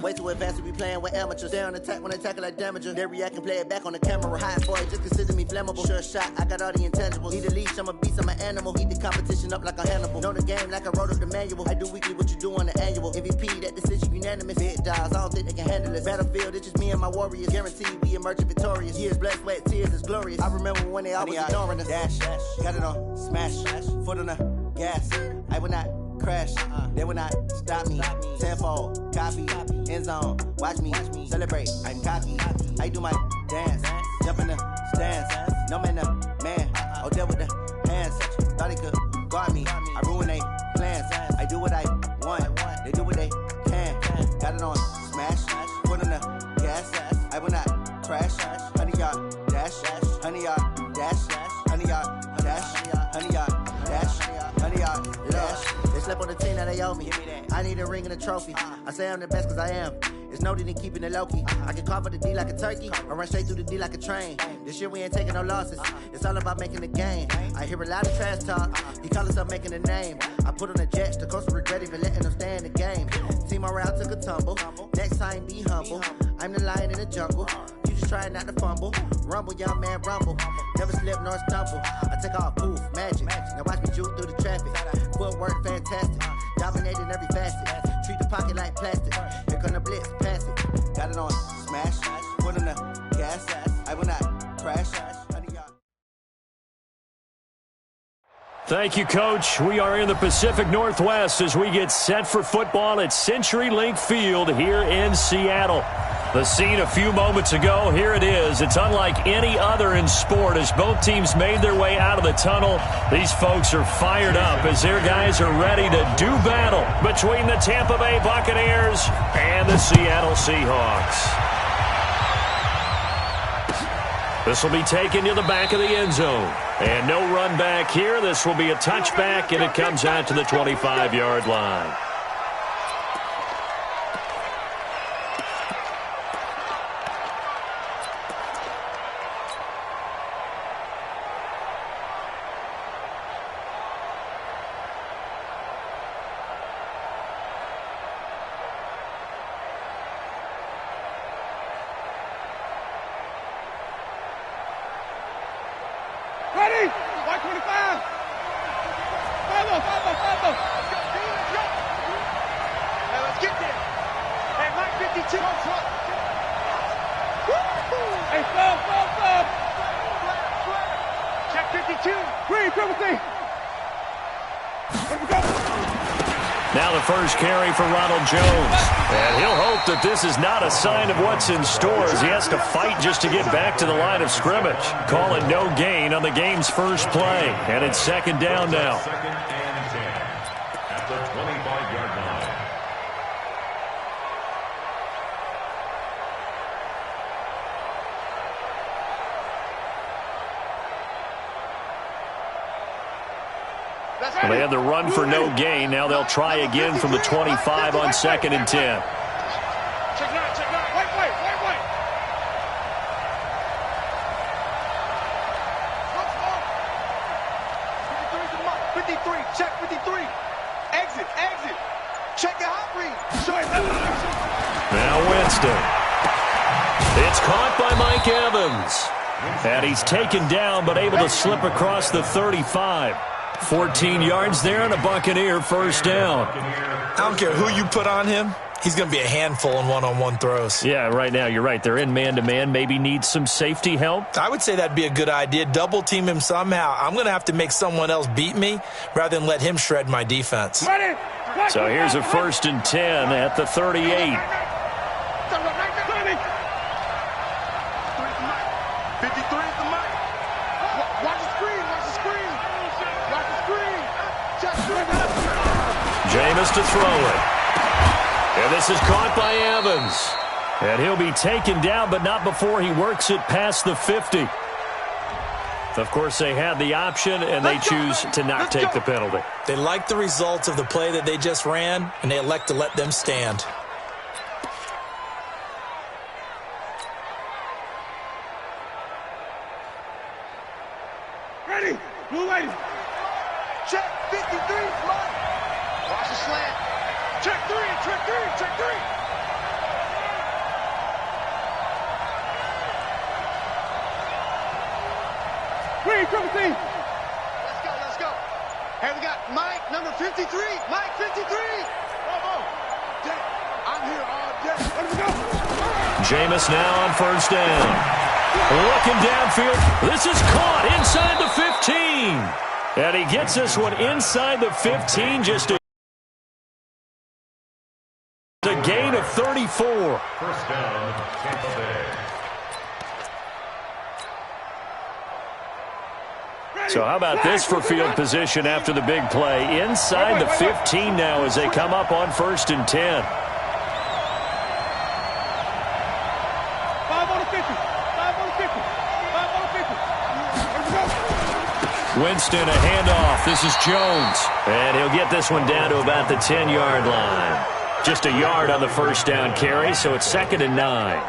Way too advanced to be playing with amateurs. Stay on attack when I tackle like damager. They react and play it back on the camera. Hot boy, just consider me flammable. Sure shot, I got all the intangibles. Need a leash, I'm a beast, I'm an animal. Eat the competition up like a Hannibal. Know the game like I wrote up the manual. I do weekly what you do on the annual. MVP, that decision unanimous. Big dogs, I don't think they can handle it. Battlefield, it's just me and my warriors. Guaranteed we emerge victorious. Years, blood, sweat, tears, is glorious. I remember when they always ignoring us. Dash, got it on, smash, foot on the gas. I will not crash, they will not stop me. Tenfold, copy, end zone, watch me celebrate. I'm cocky, I do my dance, jump in the stands. No man, the man, deal with the hands. Thought he could guard me, I ruin they plans. I do what I want, they do what they can. Got it on smash, foot on the gas. I will not crash, 100-yard dash, 100-yard dash, 100-yard dash, 100-yard dash, 100-yard dash. They slept on the team that they owe me. I need a ring and a trophy. I say I'm the best cause I am. It's noted in keeping it low-key. I can carve up the D like a turkey or run straight through the D like a train. This year we ain't taking no losses. It's all about making the game. I hear a lot of trash talk. He call himself making a name. I put on the Jets. The coach will regret even letting them stay in the game. Team morale took a tumble. Next time be humble. I'm the lion in the jungle. You just try not to fumble. Rumble, young man, rumble. Never slip nor stumble. I take off, poof, magic. Now watch me juke through the traffic. Footwork fantastic. Dominating every facet. Treat the pocket like plastic. Here come the blitz, pass it. Got it on smash. Foot on the gas. I will not crash. Thank you, Coach. We are in the Pacific Northwest as we get set for football at CenturyLink Field here in Seattle. The scene a few moments ago, here it is. It's unlike any other in sport as both teams made their way out of the tunnel. These folks are fired up as their guys are ready to do battle between the Tampa Bay Buccaneers and the Seattle Seahawks. This will be taken to the back of the end zone. And no run back here. This will be a touchback, and it comes out to the 25-yard line. Ready? 125. Follow. Now let's get there. Hey, Mike 52. Hey, stop. Check 52. Green, triple T. Let's go. Now the first carry for Ronald Jones. And he'll hope that this is not a sign of what's in store as he has to fight just to get back to the line of scrimmage. Call it no gain on the game's first play. And it's second down now. Second and 10 at the 25-yard line. Well, they had the run for no gain. Now they'll try again from the 25 on second and 10. Check nine. Wait. 53, check 53. Exit. Check the hot read. Now Winston. It's caught by Mike Evans. And he's taken down but able to slip across the 35. 14 yards there and a Buccaneer first down. I don't care who you put on him. He's going to be a handful in one-on-one throws. Yeah, right now you're right. They're in man-to-man. Maybe need some safety help. I would say that'd be a good idea. Double team him somehow. I'm going to have to make someone else beat me rather than let him shred my defense. So here's a first and 10 at the 38. 53 is the mic. Watch the screen. Jameis to throw it. And this is caught by Evans. And he'll be taken down, but not before he works it past the 50. Of course, they had the option, and they choose to not take the penalty. They like the results of the play that they just ran, and they elect to let them stand. Ready? Blue lady. Check 53. Watch the slant. Check three. Let's go. Hey, we got Mike, number 53. Mike, 53. I'm here all day. Let's go. Jameis now on first down. Looking downfield. This is caught inside the 15. And he gets this one inside the 15, just a gain of 34. First down, Tampa Bay. So how about this for field position after the big play? Inside the 15 now as they come up on 1st and 10. 5 on the 50. 5 on the 50. 5 on the 50. Winston, a handoff. This is Jones. And he'll get this one down to about the 10-yard line. Just a yard on the first down carry, so it's 2nd and 9.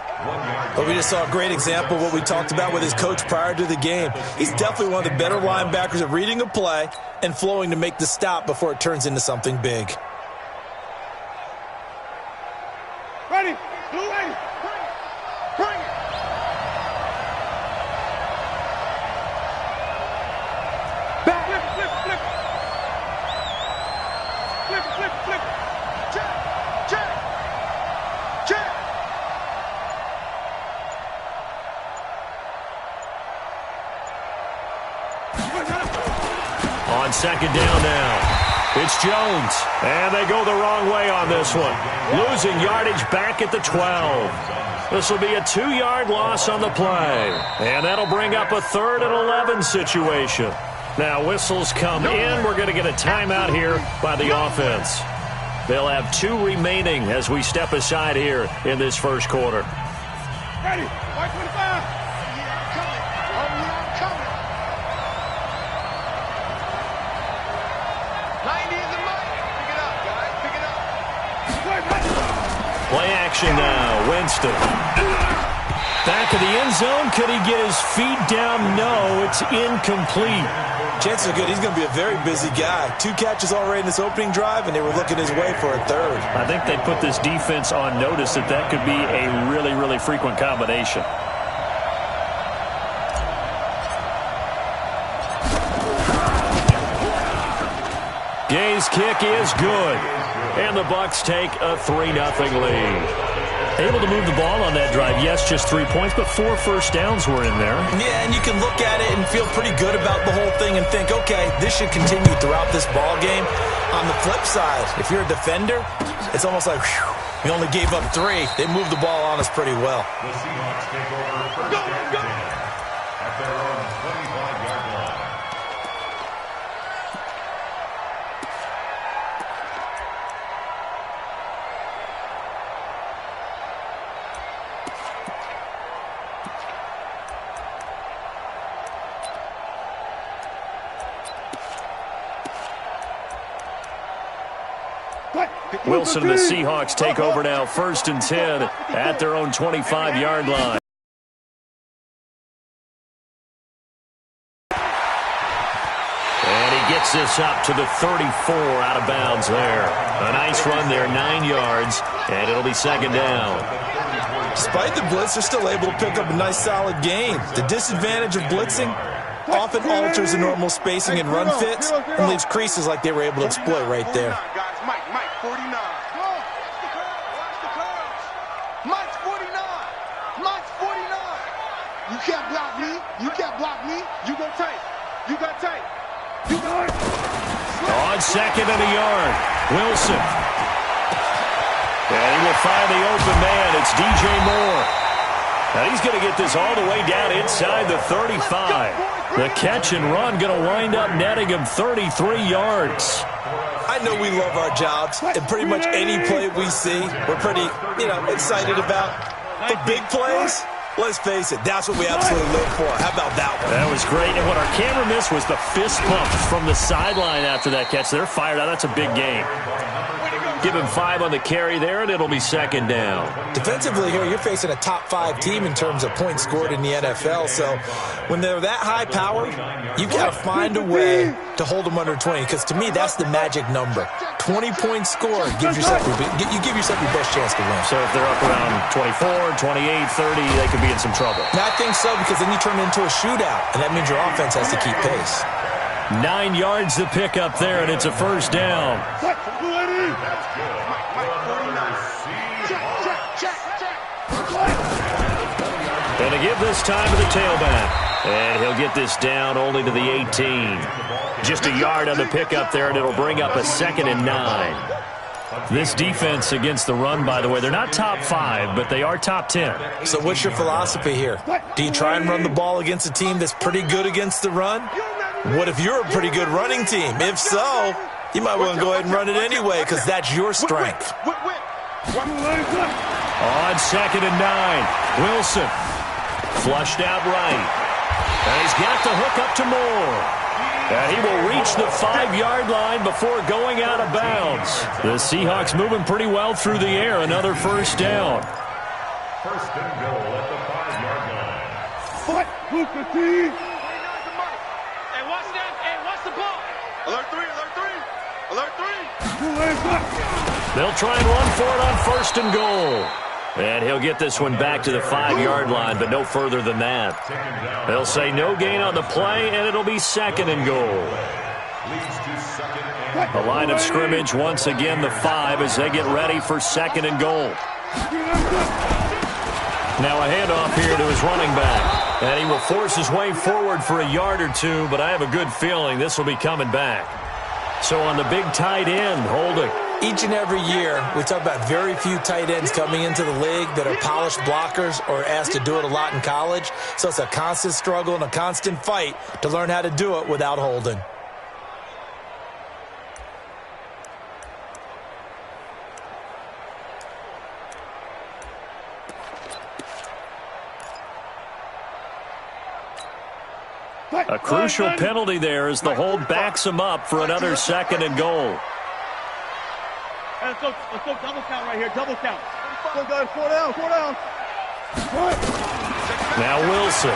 But we just saw a great example of what we talked about with his coach prior to the game. He's definitely one of the better linebackers at reading a play and flowing to make the stop before it turns into something big. Ready. Blue ready. Bring it. Back. Flip. Check. On 2nd down now, it's Jones. And they go the wrong way on this one. Losing yardage back at the 12. This will be a 2-yard loss on the play. And that'll bring up a 3rd and 11 situation. Now whistles come in. We're going to get a timeout here by the offense. They'll have 2 remaining as we step aside here in this first quarter. Ready. White 25. Yeah, coming. 90 is the mic. Pick it up, guys. Pick it up. Play action now. Winston. Back of the end zone. Could he get his feet down? No, it's incomplete. Chances are good he's going to be a very busy guy. 2 catches already in this opening drive, and they were looking his way for a 3rd. I think they put this defense on notice that could be a really, really frequent combination. Gay's kick is good. And the Bucs take a 3-0 lead. Able to move the ball on that drive. Yes, just 3 points, but 4 first downs were in there. Yeah, and you can look at it and feel pretty good about the whole thing and think, okay, this should continue throughout this ball game. On the flip side, if you're a defender, it's almost like, whew, we only gave up 3. They moved the ball on us pretty well. The Seahawks take over first and 10 at their own 25-yard line. Wilson and the Seahawks take over now, 1st and 10 at their own 25-yard line. And he gets this up to the 34 out of bounds there. A nice run there, 9 yards, and it'll be 2nd down. Despite the blitz, they're still able to pick up a nice solid gain. The disadvantage of blitzing often alters the normal spacing and run fits and leaves creases like they were able to exploit right there. Mike, 49. Watch the curves. Mike's 49. Mike's 49. You can't block me. You got tape. On 2nd and a yard, Wilson. And he will find the open man. It's DJ Moore. Now he's going to get this all the way down inside the 35. The catch and run going to wind up netting him 33 yards. I know we love our jobs, and pretty much any play we see, we're pretty, excited about. The big plays, let's face it, that's what we absolutely live for. How about that one? That was great, and what our camera missed was the fist pump from the sideline after that catch. They're fired out. That's a big game. Give him 5 on the carry there, and it'll be second down. Defensively here, you're facing a top-5 team in terms of points scored in the NFL. So when they're that high-powered, you've got to find a way to hold them under 20. Because to me, that's the magic number. 20 points scored gives yourself you give yourself your best chance to win. So if they're up around 24, 28, 30, they could be in some trouble. Now, I think so, because then you turn it into a shootout, and that means your offense has to keep pace. 9 yards the pickup there, and it's a first down. And to give this time to the tailback. And he'll get this down only to the 18. Just a yard on the pickup there, and it'll bring up a 2nd and 9. This defense against the run, by the way, they're not top 5, but they are top 10. So what's your philosophy here? Do you try and run the ball against a team that's pretty good against the run? What if you're a pretty good running team? If so, you might want to go ahead and run it anyway, because that's your strength. On 2nd and 9, Wilson flushed out right. And he's got the hook up to Moore. And he will reach the 5-yard line before going out of bounds. The Seahawks moving pretty well through the air. Another first down. First and goal at the 5-yard line. Hey, watch that. Hey, watch the ball. Alert 3, alert 3. Alert 3. They'll try and run for it on first and goal. And he'll get this one back to the 5-yard line, but no further than that. They'll say no gain on the play, and it'll be 2nd and goal. The line of scrimmage, once again, the 5 as they get ready for 2nd and goal. Now a handoff here to his running back. And he will force his way forward for a yard or two, but I have a good feeling this will be coming back. So on the big tight end, holding. Each and every year, we talk about very few tight ends coming into the league that are polished blockers or asked to do it a lot in college. So it's a constant struggle and a constant fight to learn how to do it without holding. A crucial penalty there as the hold backs him up for another 2nd and goal. Let's go double count right here, double count. Go, guys, 4 down, 4 down. Now Wilson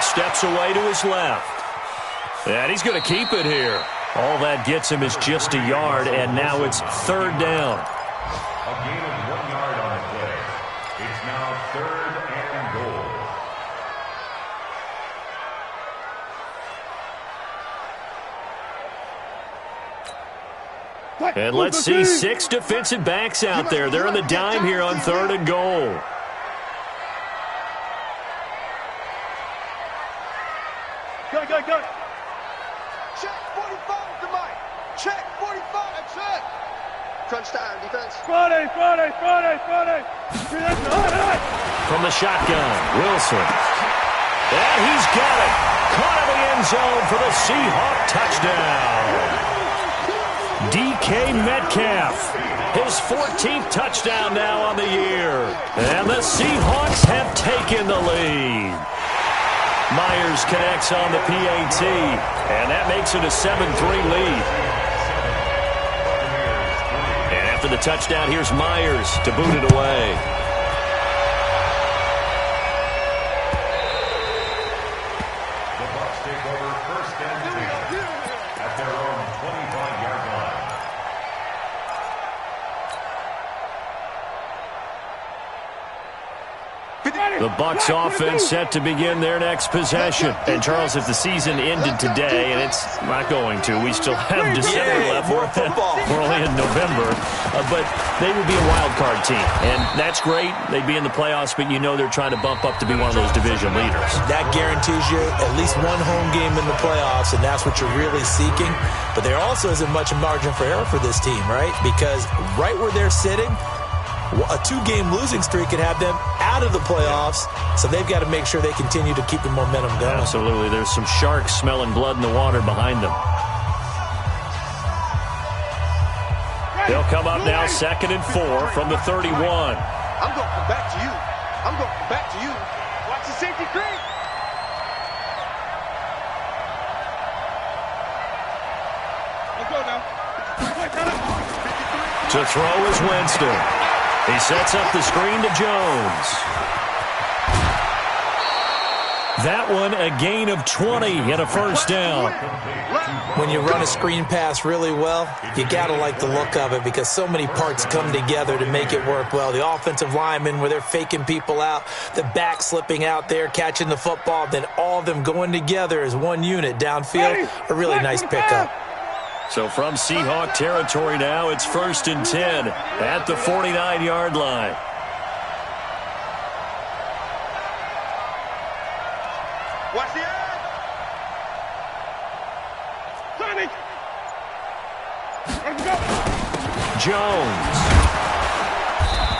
steps away to his left. And he's going to keep it here. All that gets him is just a yard, and now it's 3rd down. A gain of 1 yard on the play. It's now 3rd and goal. And let's see 6 defensive backs out there. They're in the dime here on 3rd and goal. Go. Check 45 to Mike. Check 45. Check. Crunch time, defense. Friday. From the shotgun, Wilson. And he's got it. Caught in the end zone for the Seahawk touchdown. DK Metcalf, his 14th touchdown now on the year. And the Seahawks have taken the lead. Myers connects on the PAT, and that makes it a 7-3 lead. And after the touchdown, here's Myers to boot it away. The Bucs take over 1st and 10 at their own 25-yard line. The Bucs offense set to begin their next possession. And, Charles, if the season ended today, and it's not going to, we still have December left. More football. We're only in November. But they would be a wild card team. And that's great. They'd be in the playoffs, but you know they're trying to bump up to be one of those division leaders. That guarantees you at least one home game in the playoffs, and that's what you're really seeking. But there also isn't much margin for error for this team, right? Because right where they're sitting, a 2-game losing streak could have them out of the playoffs, so they've got to make sure they continue to keep the momentum going. Absolutely. There's some sharks smelling blood in the water behind them. They'll come up now 2nd and 4 from the 31. I'm going to come back to you. Watch the safety creep. Let's go now. To throw is Winston. He sets up the screen to Jones. That one a gain of 20 and a first down. When you run a screen pass really well, you got to like the look of it because so many parts come together to make it work well. The offensive linemen where they're faking people out, the back slipping out there, catching the football, then all of them going together as one unit downfield. A really nice pickup. So from Seahawk territory now, it's 1st and 10 at the 49-yard line. Watch the end. Sonic. Let's go. Jones.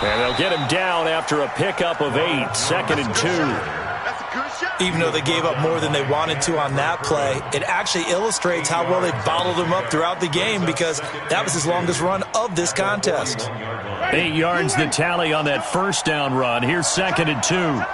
And they'll get him down after a pickup of 8, 2nd and 2. That's a good shot. Even though they gave up more than they wanted to on that play, it actually illustrates how well they bottled them up throughout the game because that was his longest run of this contest. 8 yards the tally on that first down run. Here's 2nd and 2.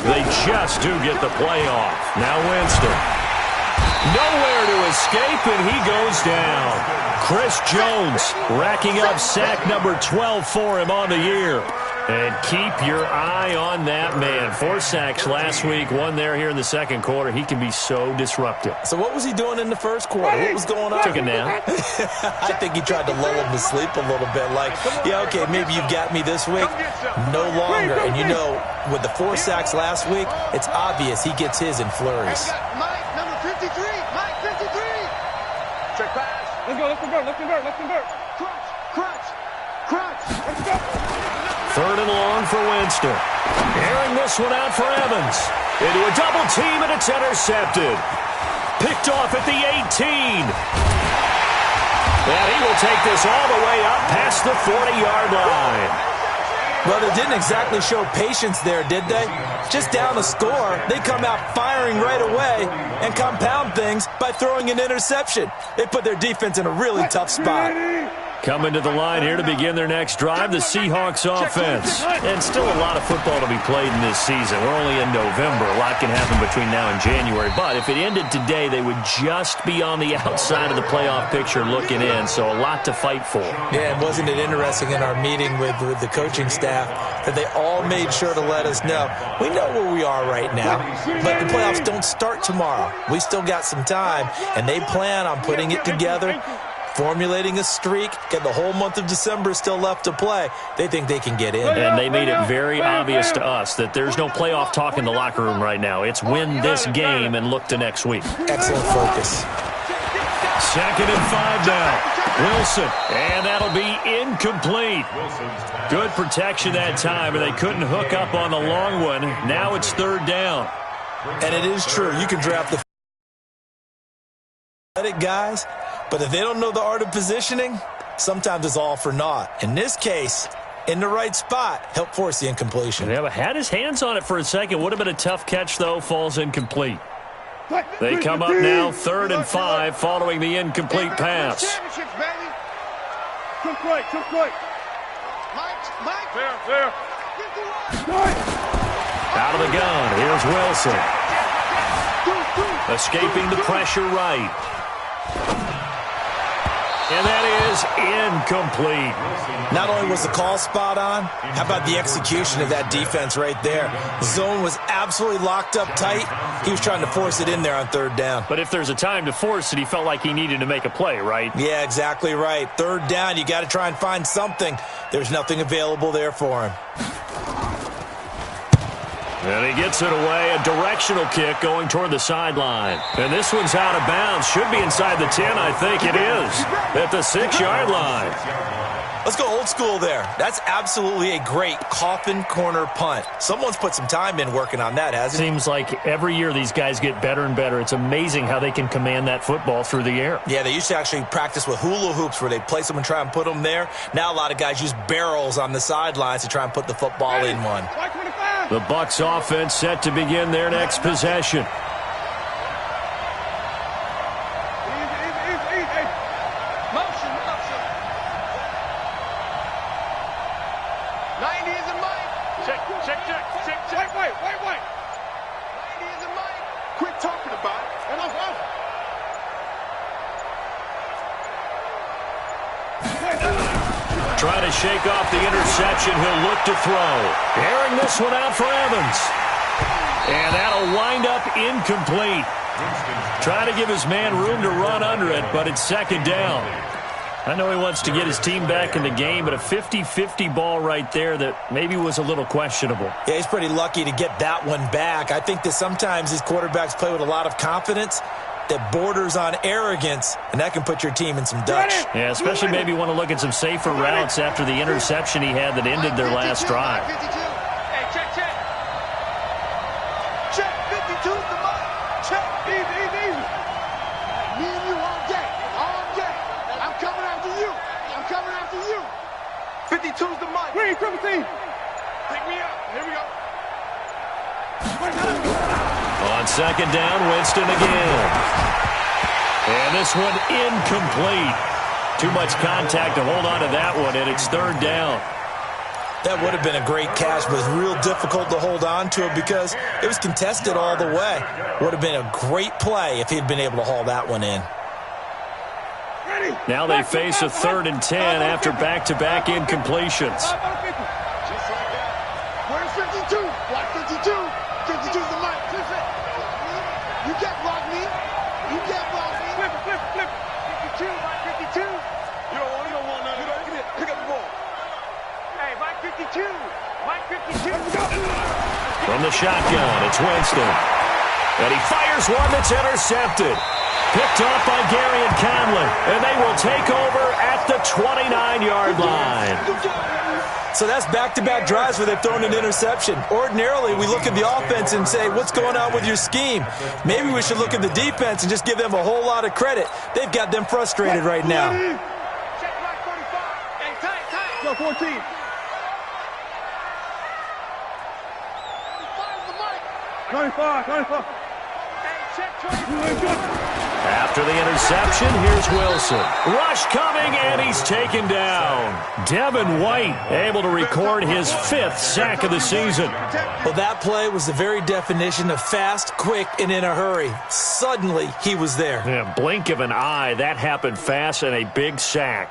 They just do get the play off. Now Winston. Nowhere to escape, and he goes down. Chris Jones racking up sack number 12 for him on the year. And keep your eye on that man. 4 sacks last week, 1 there here in the second quarter. He can be so disruptive. So what was he doing in the first quarter? What was going on? Took a nap. I think he tried to lull him to sleep a little bit. Like, yeah, okay, maybe you got me this week. No longer. And you know, with the 4 sacks last week, it's obvious he gets his in flurries. Mike, number 53. Mike, 53. Check pass. Let's go, let's convert, let's convert, let's convert. Crunch, crunch, crunch. Let's go. 3rd and long for Winston. Airing this one out for Evans. Into a double team, and it's intercepted. Picked off at the 18. And he will take this all the way up past the 40-yard line. Well, they didn't exactly show patience there, did they? Just down a score, they come out firing right away and compound things by throwing an interception. They put their defense in a really tough spot. Coming to the line here to begin their next drive, the Seahawks offense. And still a lot of football to be played in this season. We're only in November. A lot can happen between now and January. But if it ended today, they would just be on the outside of the playoff picture looking in. So a lot to fight for. Yeah, and wasn't it interesting in our meeting with the coaching staff that they all made sure to let us know, we know where we are right now, but the playoffs don't start tomorrow. We still got some time, and they plan on putting it together, formulating a streak, get the whole month of December still left to play. They think they can get in. And they made it very obvious to us that there's no playoff talk in the locker room right now. It's win this game and look to next week. Excellent focus. 2nd and 5 now. Wilson, and that'll be incomplete. Good protection that time, and they couldn't hook up on the long one. Now it's 3rd down. And it is true. You can draft the guys, but if they don't know the art of positioning, sometimes it's all for naught. In this case, in the right spot, help force the incompletion. Yeah, but had his hands on it for a second. Would have been a tough catch, though. Falls incomplete. They come up now 3rd and 5 following the incomplete pass. Took right. Mike. Fair. Out of the gun. Here's Wilson. Escaping the pressure right. And that is incomplete. Not only was the call spot on, how about the execution of that defense right there? Zone was absolutely locked up tight. He was trying to force it in there on 3rd down. But if there's a time to force it, he felt like he needed to make a play, right? Yeah, exactly right. 3rd down, you got to try and find something. There's nothing available there for him. And he gets it away, a directional kick going toward the sideline. And this one's out of bounds. Should be inside the 10, I think it is, at the 6-yard line. Let's go old school there. That's absolutely a great coffin corner punt. Someone's put some time in working on that, hasn't it? Seems like every year these guys get better and better. It's amazing how they can command that football through the air. Yeah, they used to actually practice with hula hoops where they'd place them and try and put them there. Now a lot of guys use barrels on the sidelines to try and put the football in one. The Bucs offense set to begin their next possession. trying to shake off the interception. He'll look to throw. Airing this one out for Evans. And that'll wind up incomplete. Trying to give his man room to run under it, but it's second down. I know he wants to get his team back in the game, but a 50-50 ball right there that maybe was a little questionable. Yeah, he's pretty lucky to get that one back. I think that sometimes these quarterbacks play with a lot of confidence that borders on arrogance, and that can put your team in some Dutch. Yeah, especially maybe want to look at some safer routes after the interception he had that ended their last drive. Hey, check. Check, 52's the mark. Check, easy. Me and you all day. I'm coming after you. 52's the mark. Green, triple team. Pick me up. Here we go. On second down, Winston again. And this one incomplete. Too much contact to hold on to that one, and it's third down. That would have been a great catch, but it was real difficult to hold on to it because it was contested all the way. Would have been a great play if he'd been able to haul that one in. Now they face a 3rd and 10 after back-to-back incompletions. Just like that. Where's 52? Block 52. 52's the mark. You can't block me. Flip. 52, Mike 52. You don't want none of that. Pick up the ball. Hey, Mike 52. From the shotgun, it's Winston. And he fires one that's intercepted. Picked off by Gary and Conlon. And they will take over at the 29-yard line. So that's back-to-back drives where they've thrown an interception. Ordinarily, we look at the offense and say, what's going on with your scheme? Maybe we should look at the defense and just give them a whole lot of credit. They've got them frustrated right now. Check block 45. Hey, tight. Go 14. $25. Hey, check 24. After the interception, here's Wilson. Rush coming, and he's taken down. Devin White able to record his 5th sack of the season. Well, that play was the very definition of fast, quick, and in a hurry. Suddenly, he was there. Yeah, blink of an eye, that happened fast, and a big sack.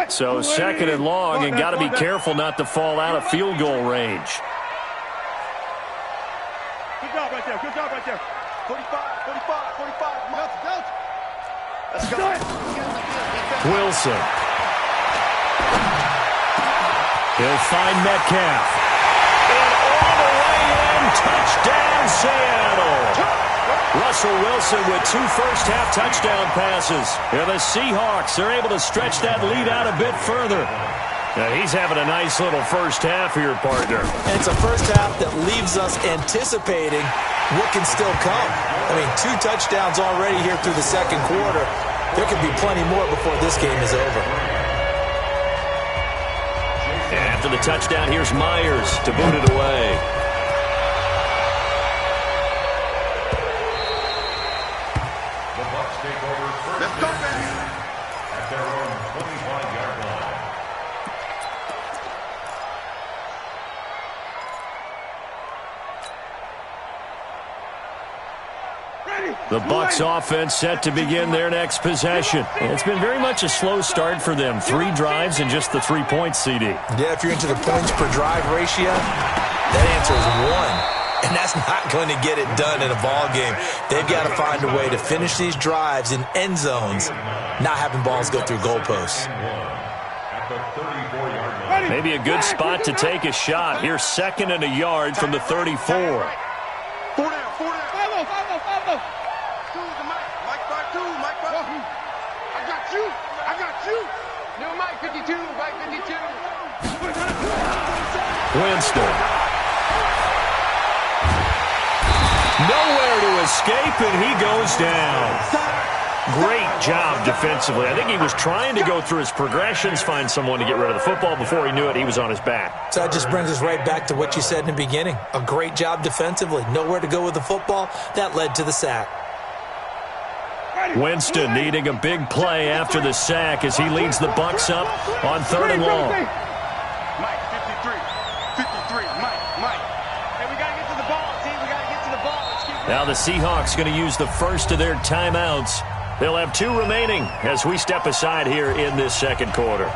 So 2nd and long, and got to be careful not to fall out of field goal range. Good job right there. 45. Let's go. Wilson. He'll find Metcalf. And all the way in, touchdown Seattle. Russell Wilson with 2 first-half touchdown passes. And the Seahawks are able to stretch that lead out a bit further. Now he's having a nice little first half here, partner. And it's a first half that leaves us anticipating what can still come. I mean, 2 touchdowns already here through the second quarter. There could be plenty more before this game is over. After the touchdown, here's Myers to boot it away. Let's go, baby. At their own 25-yard line. The Bucs offense set to begin their next possession. And it's been very much a slow start for them. 3 drives and just the 3 points, CD. Yeah, if you're into the points per drive ratio, that answer is 1. And that's not going to get it done in a ball game. They've got to find a way to finish these drives in end zones, not having balls go through goalposts. Maybe a good spot to take a shot. Here's 2nd and a yard from the 34. 4 down. 5-0. Mike 5-2. I got you. No, Mike 52. Winston. Nowhere to escape, and he goes down. Great job defensively. I think he was trying to go through his progressions, find someone to get rid of the football. Before he knew it, he was on his back. So that just brings us right back to what you said in the beginning. A great job defensively. Nowhere to go with the football. That led to the sack. Winston needing a big play after the sack as he leads the Bucs up on 3rd and long. Mike 53. Mike. Hey, we got to get to the ball, team. We got to get to the ball. Now the Seahawks going to use the first of their timeouts. They'll have 2 remaining as we step aside here in this second quarter.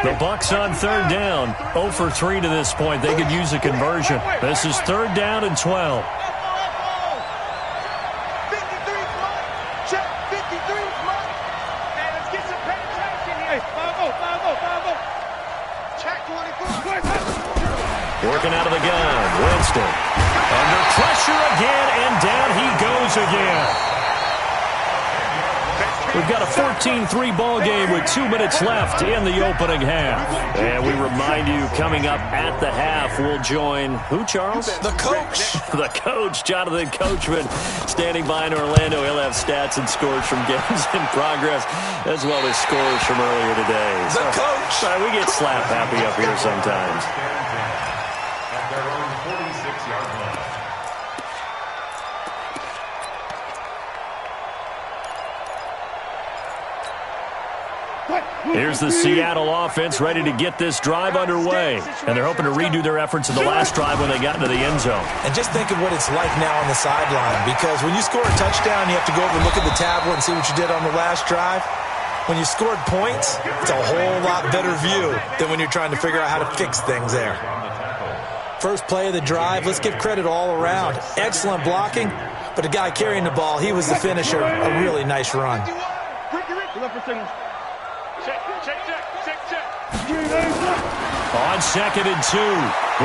The Bucs on third down. 0 for 3 to this point. They could use a conversion. This is third down and 12. Working out of the gun. Winston. Under pressure again, and down he goes again. We've got a 14-3 ball game with 2 minutes left in the opening half. And we remind you, coming up at the half, we'll join who, Charles? The coach. The coach, Jonathan Coachman, standing by in Orlando. He'll have stats and scores from games in progress, as well as scores from earlier today. The coach. We get slap happy up here sometimes. At their own 46-yard line. Here's the Seattle offense ready to get this drive underway. And they're hoping to redo their efforts in the last drive when they got into the end zone. And just think of what it's like now on the sideline, because when you score a touchdown, you have to go over and look at the tablet and see what you did on the last drive. When you scored points, it's a whole lot better view than when you're trying to figure out how to fix things there. First play of the drive, let's give credit all around. Excellent blocking, but the guy carrying the ball, he was the finisher. A really nice run. On 2nd and 2,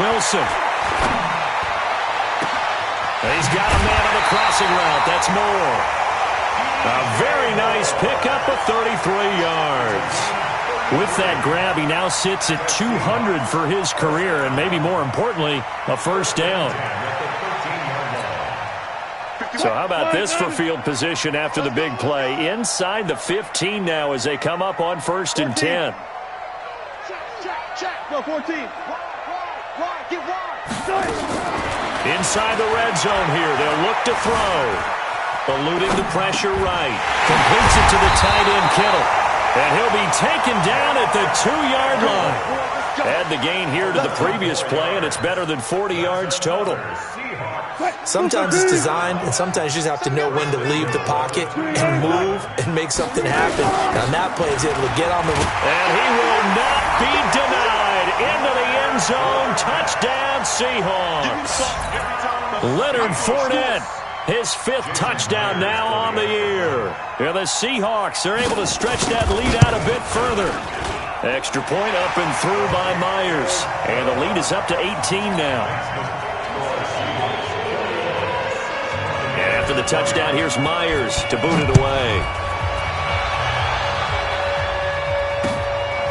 Wilson. He's got a man on the crossing route. That's Moore. A very nice pickup of 33 yards. With that grab, he now sits at 200 for his career, and maybe more importantly, a first down. So how about this for field position after the big play? Inside the 15 now as they come up on 1st and 10. Go 14. Get wide. Inside the red zone here. They'll look to throw. Eluding the pressure right. Completes it to the tight end, Kittle. And he'll be taken down at the 2-yard line. Add the gain here to the previous play, and it's better than 40 yards total. Sometimes it's designed, and sometimes you just have to know when to leave the pocket and move and make something happen. And on that play, he's able to get on the... And he will not be denied. Into the end zone. Touchdown, Seahawks. Leonard Fournette, his 5th touchdown now on the year. And the Seahawks are able to stretch that lead out a bit further. Extra point up and through by Myers. And the lead is up to 18 now. And after the touchdown, here's Myers to boot it away.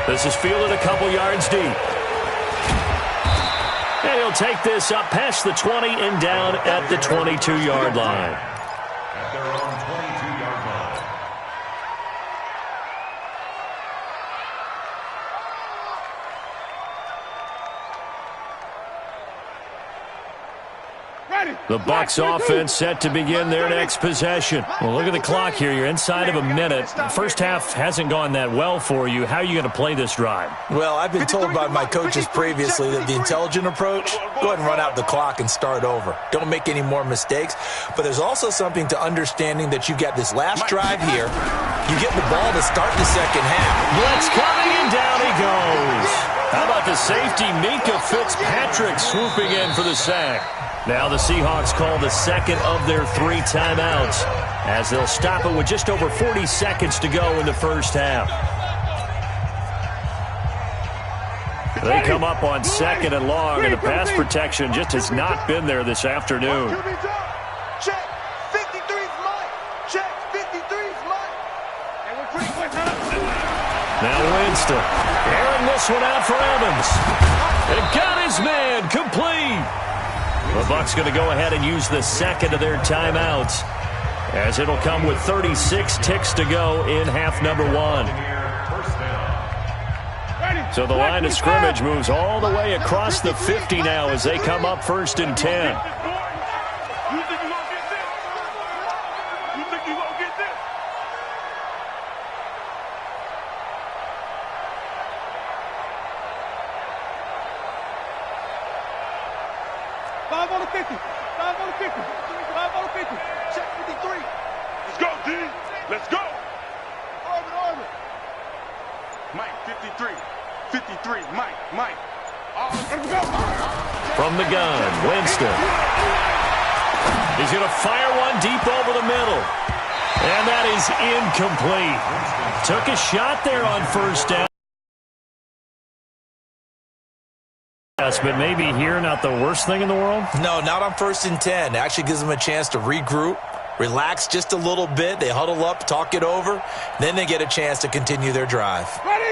This is fielded a couple yards deep. And he'll take this up past the 20 and down at the 22-yard line. At their own 22-yard line. The Bucs offense set to begin their next possession. Well, look at the clock here. You're inside of a minute. The first half hasn't gone that well for you. How are you going to play this drive? Well, I've been told by my coaches previously that the intelligent approach, go ahead and run out the clock and start over. Don't make any more mistakes. But there's also something to understanding that you got this last drive here. You get the ball to start the second half. Blitz coming, and down he goes. How about the safety, Minka Fitzpatrick, swooping in for the sack. Now the Seahawks call the second of their 3 timeouts as they'll stop it with just over 40 seconds to go in the first half. They come up on 2nd and long, and the pass protection just has not been there this afternoon. Check. 53's mine. Check. 53's mine. And we're pretty quick. Now Winston airing this one out for Evans. It got his man complete. The Bucs going to go ahead and use the second of their timeouts as it'll come with 36 ticks to go in half number 1. So the line of scrimmage moves all the way across the 50 now as they come up 1st and 10. 50. 5 on the 50. 5 on the 50. Check 53. Let's go, D. Let's go. Orbit. Mike, 53. 53. Mike. From the gun, Winston. He's going to fire one deep over the middle. And that is incomplete. Took a shot there on first down. Yes, but maybe here not the worst thing in the world? No, not on 1st and 10. It actually gives them a chance to regroup, relax just a little bit. They huddle up, talk it over. Then they get a chance to continue their drive.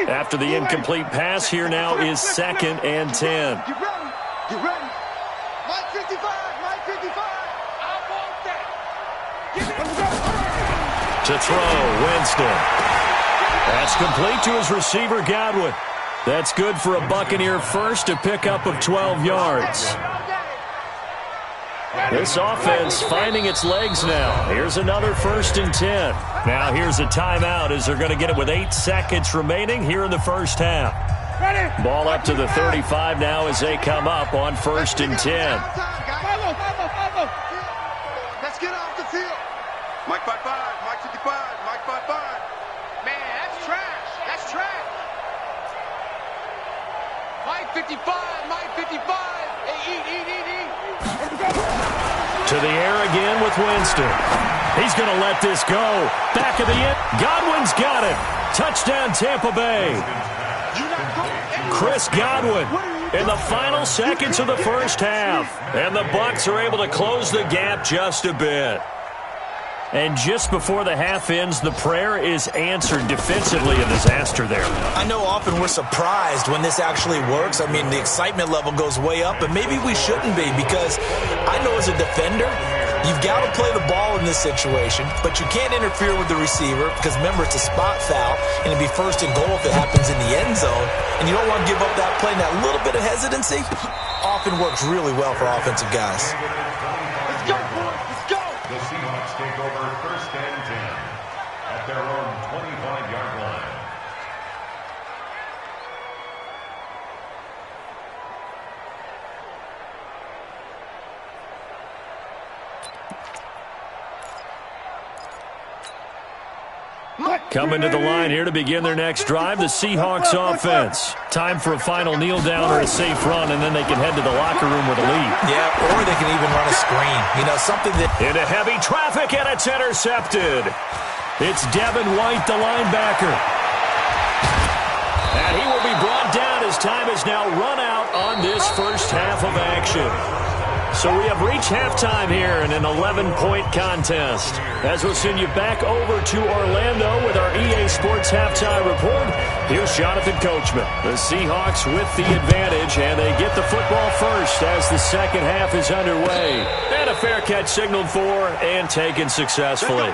After the incomplete pass, here now is 2nd and 10. Get ready. Mike 55. I want that. To throw, Winston. That's complete to his receiver, Godwin. That's good for a Buccaneer first, a pickup of 12 yards. This offense finding its legs now. Here's another 1st and 10. Now here's a timeout as they're going to get it with 8 seconds remaining here in the first half. Ball up to the 35 now as they come up on 1st and 10. Let's get off the field. Mike 55. Mike 55. Mike 55. Man, that's trash. Mike 55. Mike 55. Hey, eat. To the air again with Winston. He's going to let this go. Back of the end. Godwin's got it. Touchdown, Tampa Bay. Chris Godwin in the final seconds of the first half. And the Bucs are able to close the gap just a bit. And just before the half ends, the prayer is answered defensively. A disaster there. I know often we're surprised when this actually works. I mean, the excitement level goes way up, but maybe we shouldn't be because I know as a defender, you've got to play the ball in this situation, but you can't interfere with the receiver because, remember, it's a spot foul, and it'd be 1st and goal if it happens in the end zone, and you don't want to give up that play. And that little bit of hesitancy often works really well for offensive guys. Let's go, boys. Let's go. The Seahawks take over 1st and 10 at their own 25-yard line. Coming to the line here to begin their next drive, the Seahawks offense. Time for a final kneel down or a safe run, and then they can head to the locker room with a lead. Yeah, or they can even run a screen. You know, something that... Into heavy traffic, and it's intercepted. It's Devin White, the linebacker. And he will be brought down as time is now run out on this first half of action. So we have reached halftime here in an 11-point contest. As we'll send you back over to Orlando with our EA Sports Halftime Report, here's Jonathan Coachman. The Seahawks with the advantage, and they get the football first as the second half is underway. And a fair catch signaled for and taken successfully.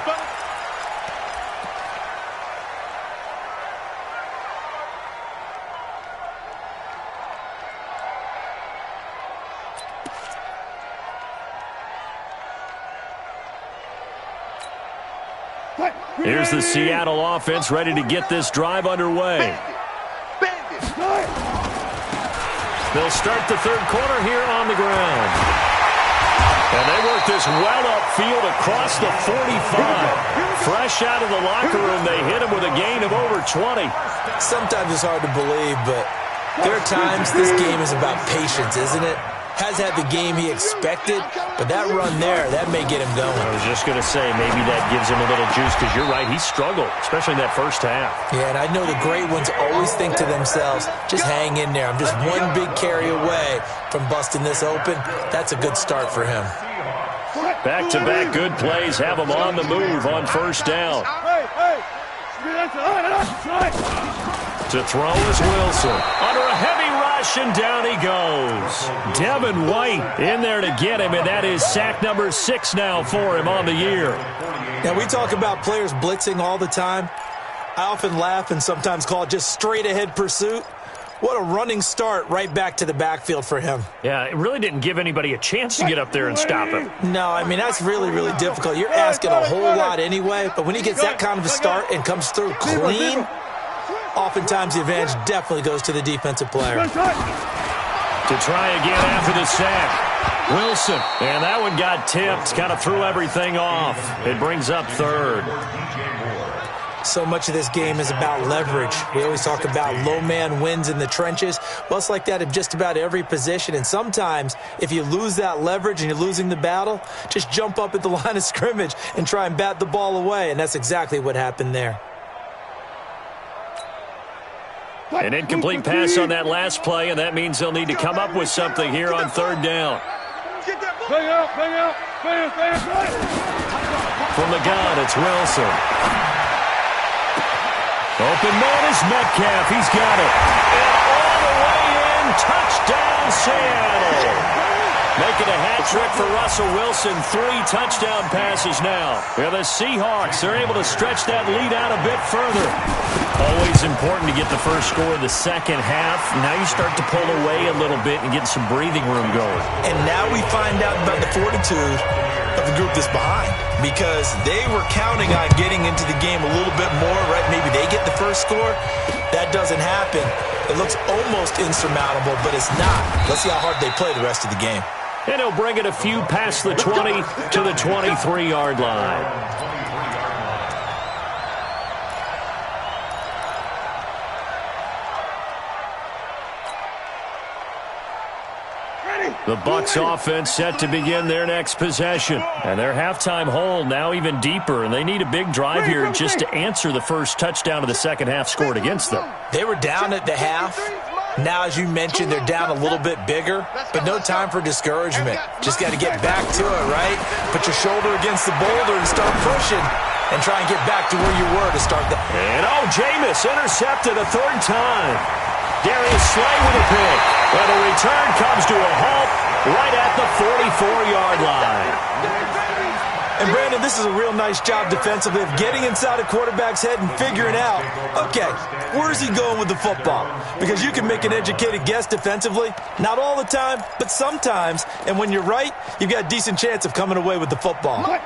Here's the Seattle offense ready to get this drive underway. They'll start the third quarter here on the ground. And they work this well upfield across the 45. Fresh out of the locker room, they hit him with a gain of over 20. Sometimes it's hard to believe, but there are times this game is about patience, isn't it? Has had the game he expected, but that run there, that may get him going. I was just going to say, maybe that gives him a little juice, because you're right, he struggled, especially in that first half. Yeah, and I know the great ones always think to themselves, just hang in there. I'm just one big carry away from busting this open. That's a good start for him. Back-to-back good plays have him on the move on first down. To throw is Wilson. Under a heavy rush, and down he goes. Devin White in there to get him, and that is sack number 6 now for him on the year. Now, we talk about players blitzing all the time. I often laugh and sometimes call it just straight-ahead pursuit. What a running start right back to the backfield for him. Yeah, it really didn't give anybody a chance to get up there and stop him. No, I mean, that's really, really difficult. You're asking a whole lot anyway, but when he gets that kind of a start and comes through clean, oftentimes the advantage definitely goes to the defensive player. To try again after the sack. Wilson, and that one got tipped, kind of threw everything off. It brings up third. So much of this game is about leverage. We always talk about low man wins in the trenches. Well, it's like that in just about every position. And sometimes, if you lose that leverage and you're losing the battle, just jump up at the line of scrimmage and try and bat the ball away. And that's exactly what happened there. An incomplete pass on that last play, and that means they'll need to come up with something here on third down. Bang out, bang out, bang, bang, bang. From the gun, it's Wilson. Open man is Metcalf. He's got it. And all the way in, touchdown Seattle. Making a hat trick for Russell Wilson. 3 touchdown passes now. Yeah, the Seahawks are able to stretch that lead out a bit further. Always important to get the first score of the second half. Now you start to pull away a little bit and get some breathing room going. And now we find out about the fortitude of the group that's behind, because they were counting on getting into the game a little bit more, right? Maybe they get the first score. That doesn't happen. It looks almost insurmountable, but it's not. Let's see how hard they play the rest of the game. And he'll bring it a few past the 20 to the 23-yard line. The Bucs offense set to begin their next possession. And their halftime hole now even deeper, and they need a big drive here just to answer the first touchdown of the second half scored against them. They were down at the half. Now, as you mentioned, they're down a little bit bigger, but no time for discouragement. Just got to get back to it, right? Put your shoulder against the boulder and start pushing and try and get back to where you were to start the... And, Jameis intercepted a third time. Darius Slay with a pick. But the return comes to a halt right at the 44-yard line. And, Brandon, this is a real nice job defensively of getting inside a quarterback's head and figuring out, okay, where's he going with the football? Because you can make an educated guess defensively. Not all the time, but sometimes. And when you're right, you've got a decent chance of coming away with the football.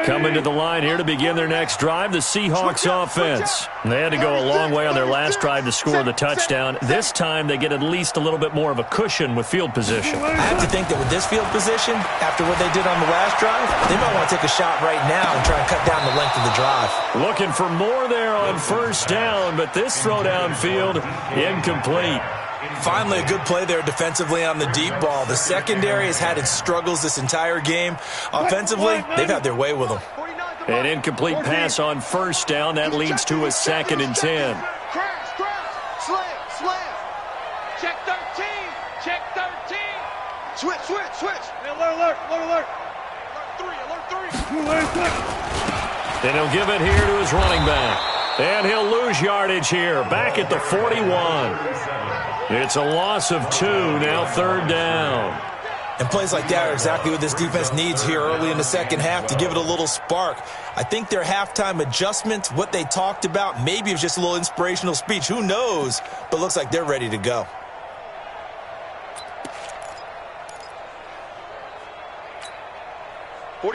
Coming to the line here to begin their next drive, the Seahawks offense. They had to go a long way on their last drive to score the touchdown. This time they get at least a little bit more of a cushion with field position. I have to think that with this field position, after what they did on the last drive, they might want to take a shot right now and try and cut down the length of the drive. Looking for more there on first down, but this throw downfield incomplete. Finally, a good play there defensively on the deep ball. The secondary has had its struggles this entire game. Offensively, they've had their way with them. An incomplete pass on first down. That leads to a 2nd and 10. Crash, slam. Check 13. Switch. Alert. Alert 3. And he'll give it here to his running back. And he'll lose yardage here. Back at the 41. It's a loss of 2, now third down. And plays like that are exactly what this defense needs here early in the second half to give it a little spark. I think their halftime adjustment, what they talked about, maybe it was just a little inspirational speech. Who knows? But looks like they're ready to go. No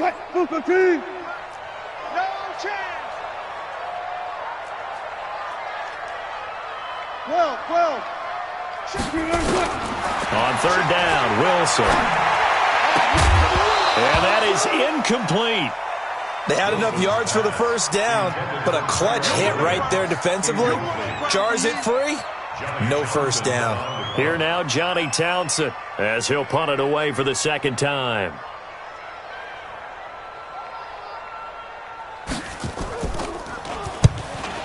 chance. 12. On third down, Wilson. And that is incomplete. They had enough yards for the first down, but a clutch hit right there defensively. Jars it free. No first down. Here now, Johnny Townsend, as he'll punt it away for the second time.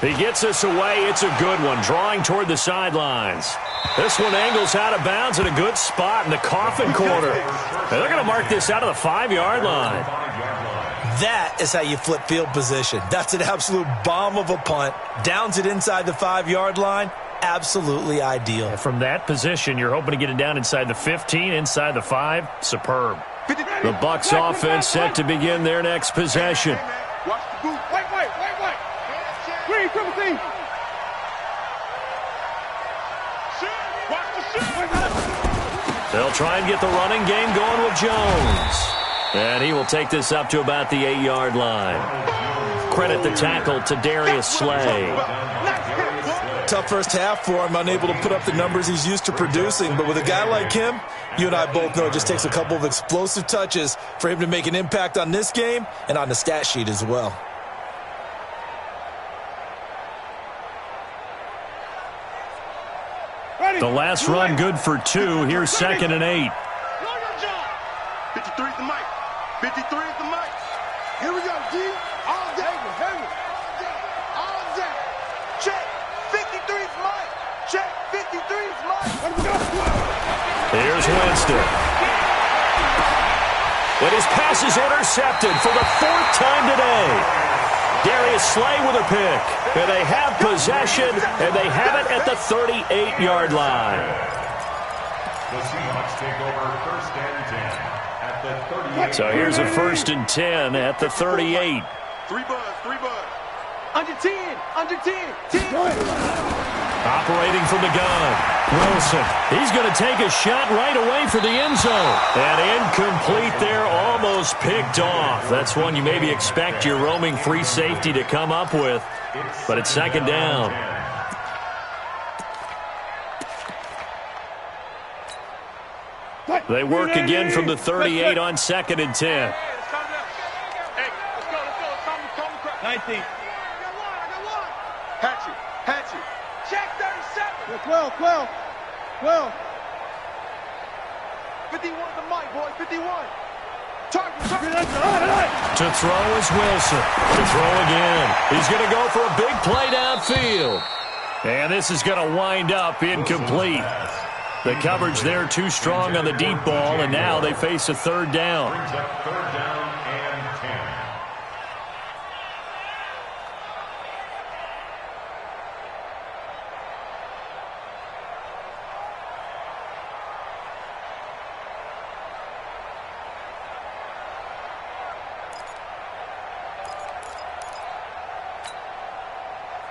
He gets us away. It's a good one, drawing toward the sidelines. This one angles out of bounds at a good spot in the coffin corner. And they're going to mark this out of the 5-yard line. That is how you flip field position. That's an absolute bomb of a punt. Downs it inside the 5-yard line. Absolutely ideal. From that position, you're hoping to get it down inside the 15, inside the 5. Superb. The Bucs offense set to begin their next possession. Watch the boot. Wait. Green, triple team. Watch the shoot. They'll try and get the running game going with Jones. And he will take this up to about the 8-yard line. Credit the tackle to Darius Slay. Tough first half for him, unable to put up the numbers he's used to producing. But with a guy like him, you and I both know it just takes a couple of explosive touches for him to make an impact on this game and on the stat sheet as well. The last run good for 2. Here's 2nd and 8. 53 is the mic. 53 is the mic. Here we go, D. All day. All day. Check. 53 is mic. Check. 53 is mic. Here's Winston. And his pass is intercepted for the 4th time today. Darius Slay with a pick. And they have possession, and they have it at the 38-yard line. The Seahawks take over 1st and 10 at the 38. So here's a 1st and 10 at the 38. 3 buzz. Under 10. Under 10. Operating from the gun, Wilson. He's going to take a shot right away for the end zone. And incomplete there, almost picked off. That's one you maybe expect your roaming free safety to come up with. But it's 2nd down. They work again from the 38 on 2nd and 10. Hey, let's go. It's time to crack. 19. Hatchet. Check 37. 12. 51 the mic, boy. 51. Target. To throw is Wilson. To throw again. He's going to go for a big play downfield. And this is going to wind up incomplete. The coverage there too strong on the deep ball, and now they face a 3rd down. Brings up 3rd down and 10.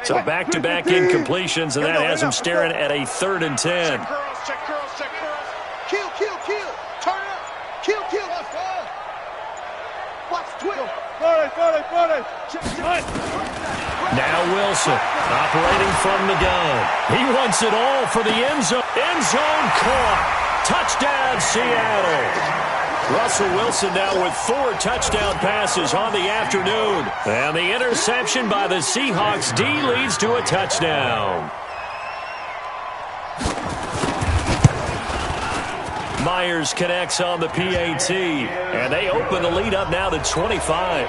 So back-to-back incompletions, and that has him staring at a 3rd and 10. Check curls. Kill. Turn up. Kill. Watch twitch. 40. Now Wilson, operating from the gun. He wants it all for the end zone. End zone caught. Touchdown, Seattle. Russell Wilson now with 4 touchdown passes on the afternoon. And the interception by the Seahawks D leads to a touchdown. Myers connects on the PAT, and they open the lead up now to 25.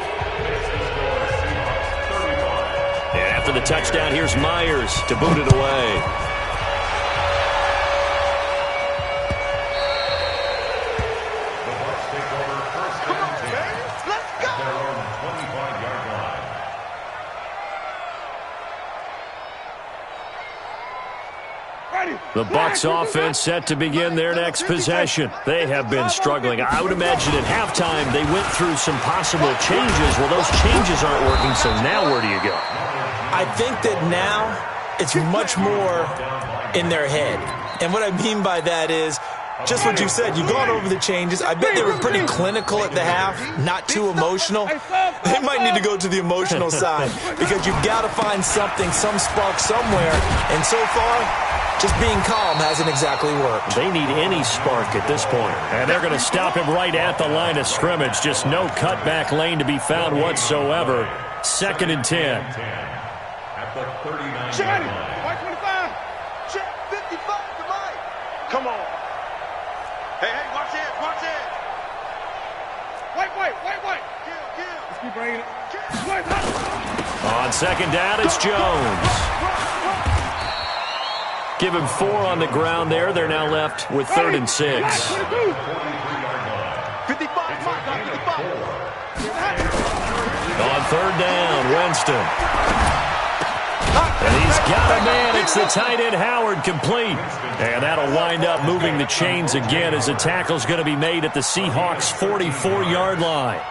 And after the touchdown, here's Myers to boot it away. The Bucs offense set to begin their next possession. They have been struggling. I would imagine at halftime they went through some possible changes. Well, those changes aren't working, so now where do you go? I think that now it's much more in their head. And what I mean by that is just what you said. You've gone over the changes. I bet they were pretty clinical at the half, not too emotional. They might need to go to the emotional side because you've got to find something, some spark somewhere. And so far, just being calm hasn't exactly worked. They need any spark at this point. And they're going to stop him right at the line of scrimmage. Just no cutback lane to be found whatsoever. 2nd and 10. At the 39. Check it. White 25. Check 55 to Mike. Come on. Hey, watch it. White. Kill. Let's keep bringing it. On 2nd down, it's Jones. Give him 4 on the ground there. They're now left with 3rd and 6. 55. On 3rd down, Winston. And he's got a man. It's the tight end, Howard, complete. And that'll wind up moving the chains again as the tackle's going to be made at the Seahawks' 44-yard line.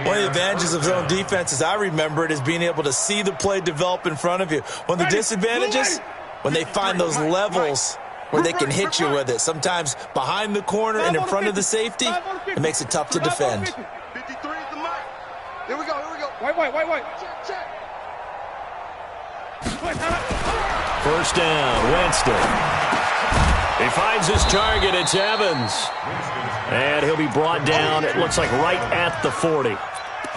One of the advantages of zone defense, as I remember it, is being able to see the play develop in front of you. One of the disadvantages, when they find those levels where they can hit you with it. Sometimes behind the corner and in front of the safety, it makes it tough to defend. 53 is the mic. Here we go. White. Check. First down, Winston. He finds his target. It's Evans. And he'll be brought down, it looks like right at the 40.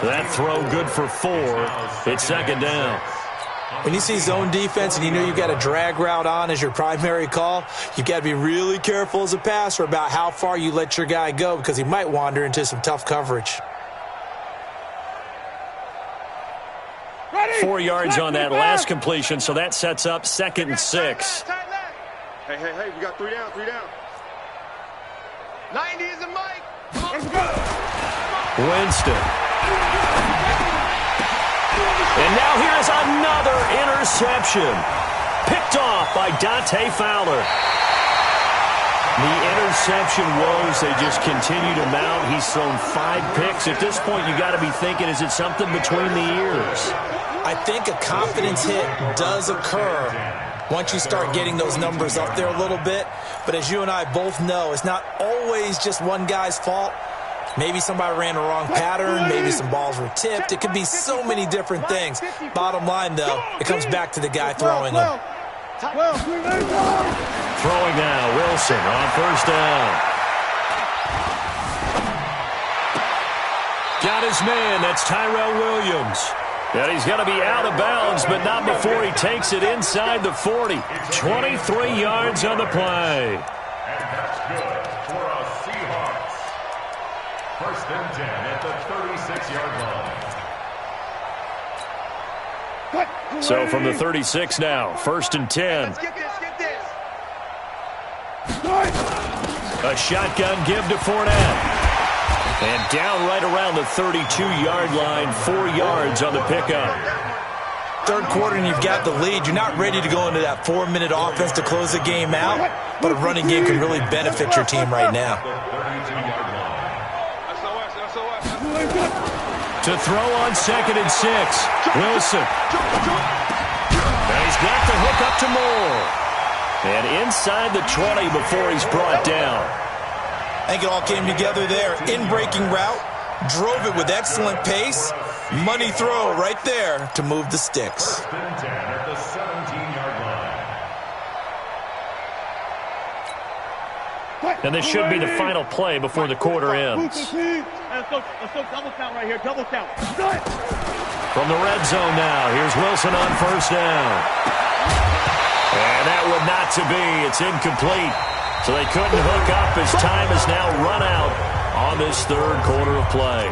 That throw good for 4. It's second down. When you see zone defense and you know you've got a drag route on as your primary call, you've got to be really careful as a passer about how far you let your guy go because he might wander into some tough coverage. 4 yards on that last completion, so that sets up 2nd and 6. Hey, we got 3 down, 3 down. 90 is a mic. Winston. And now here's another interception. Picked off by Dante Fowler. The interception woes, they just continue to mount. He's thrown 5 picks. At this point, you got to be thinking, is it something between the ears? I think a confidence hit does occur once you start getting those numbers up there a little bit. But as you and I both know, it's not always just one guy's fault. Maybe somebody ran the wrong pattern. Maybe some balls were tipped. It could be so many different things. Bottom line, though, it comes back to the guy throwing them. Throwing now, Wilson on first down. Got his man. That's Tyrell Williams. And he's going to be out of bounds, but not before he takes it inside the 40. 23 yards on the play. And that's good for a Seahawks. First and 10 at the 36-yard line. So from the 36 now, 1st and 10. Let's get this. A shotgun give to Fournette. And down right around the 32-yard line, 4 yards on the pickup. Third quarter and you've got the lead. You're not ready to go into that 4-minute offense to close the game out, but a running game can really benefit your team right now. To throw on 2nd and 6, Wilson. And he's got the hook up to Moore. And inside the 20 before he's brought down. I think it all came together there. In-breaking route, drove it with excellent pace. Money throw right there to move the sticks. First and 10 at the 17-yard line. And this should be the final play before the quarter ends. Let's go double count right here, double count. From the red zone now, here's Wilson on first down. And that would not to be. It's incomplete. So they couldn't hook up as time is now run out on this third quarter of play.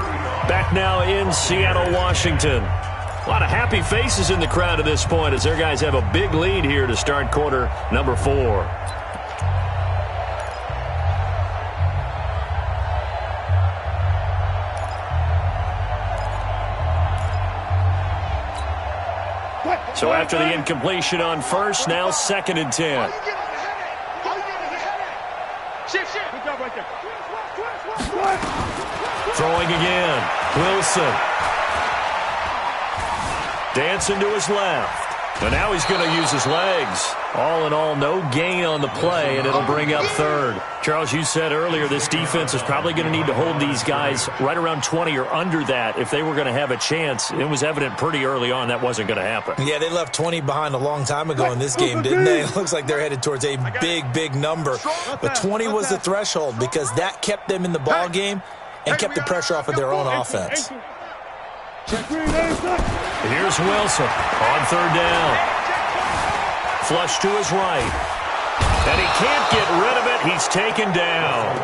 Back now in Seattle, Washington. A lot of happy faces in the crowd at this point as their guys have a big lead here to start quarter number 4. So after the incompletion on first, now 2nd and 10. Good job right there. Throwing again. Wilson. Dancing to his left. And now he's going to use his legs. All in all, no gain on the play, and it'll bring up 3rd. Charles, you said earlier this defense is probably going to need to hold these guys right around 20 or under that if they were going to have a chance. It was evident pretty early on that wasn't going to happen. Yeah, they left 20 behind a long time ago in this game, didn't they? It looks like they're headed towards a big number. But 20 was the threshold because that kept them in the ball game and kept the pressure off of their own offense. Here's Wilson on 3rd down. Flush to his right. And he can't get rid of it. He's taken down.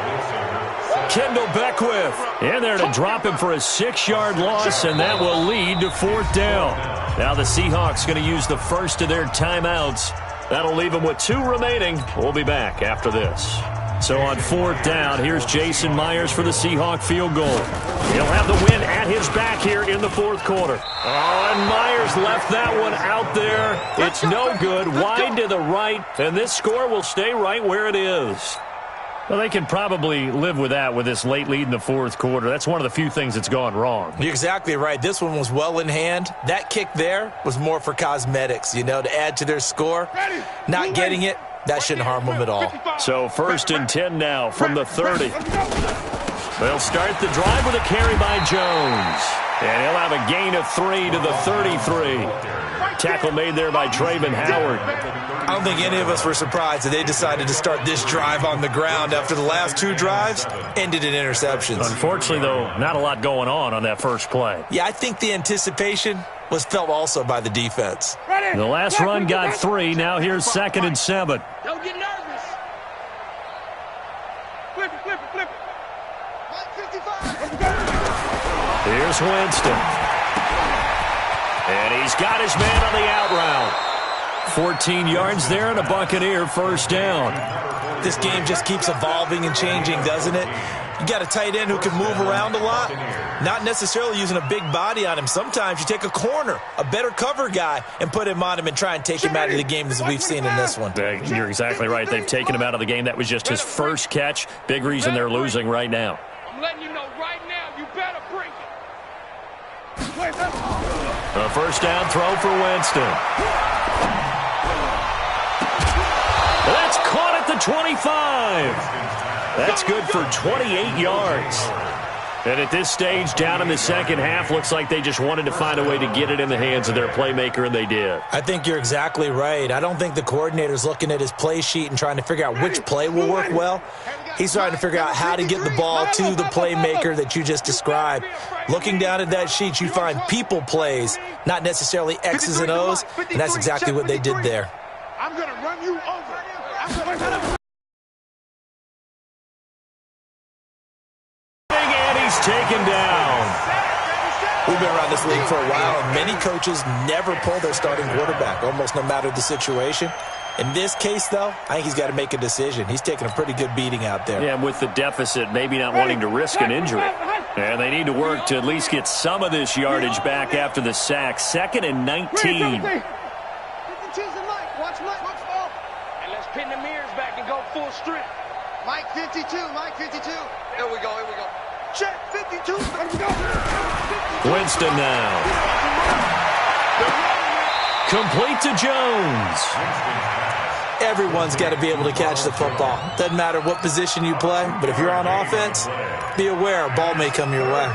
Kendall Beckwith in there to drop him for a 6-yard loss, and that will lead to 4th down. Now the Seahawks going to use the first of their timeouts. That'll leave them with 2 remaining. We'll be back after this. So on 4th down, here's Jason Myers for the Seahawk field goal. He'll have the win at his back here in the 4th quarter. Oh, and Myers left that one out there. It's no good. Wide to the right, and this score will stay right where it is. Well, they can probably live with that with this late lead in the 4th quarter. That's one of the few things that's gone wrong. You're exactly right. This one was well in hand. That kick there was more for cosmetics, to add to their score. Not getting it, that shouldn't harm them at all. So 1st and 10 now from the 30. They'll start the drive with a carry by Jones. And he'll have a gain of 3 to the 33. Tackle made there by Trayvon Howard. I don't think any of us were surprised that they decided to start this drive on the ground after the last 2 drives ended in interceptions. Unfortunately, though, not a lot going on that first play. Yeah, I think the anticipation was felt also by the defense. The last run got 3. Now here's 2nd and 7. Don't get nervous. Flip it, flip it, flip it. 55. Here's Winston. And he's got his man on the out route. 14 yards there and a Buccaneer first down. This game just keeps evolving and changing, doesn't it? You got a tight end who can move around a lot, not necessarily using a big body on him. Sometimes you take a corner, a better cover guy, and put him on him and try and take him out of the game as we've seen in this one. You're exactly right. They've taken him out of the game. That was just his first catch. Big reason they're losing right now. I'm letting you know right now, you better bring it. A first down throw for Winston. That's caught at the 25. That's good for 28 yards. And at this stage, down in the second half, looks like they just wanted to find a way to get it in the hands of their playmaker, and they did. I think you're exactly right. I don't think the coordinator's looking at his play sheet and trying to figure out which play will work well. He's trying to figure out how to get the ball to the playmaker that you just described. Looking down at that sheet, you find people plays, not necessarily X's and O's, and that's exactly what they did there. I'm going to run you over. I'm going to... Taken down. We've been around this league for a while, and many coaches never pull their starting quarterback, almost no matter the situation. In this case, though, I think he's got to make a decision. He's taking a pretty good beating out there. Yeah, with the deficit, maybe not wanting to risk an injury. And they need to work to at least get some of this yardage back after the sack. 2nd and 19. 52's and Mike. Watch Mike. And let's pin the mirrors back and go full strip. Mike 52. Mike 52. Here we go. Check 52. Winston now. Complete to Jones. Everyone's got to be able to catch the football. Doesn't matter what position you play, but if you're on offense, be aware a ball may come your way.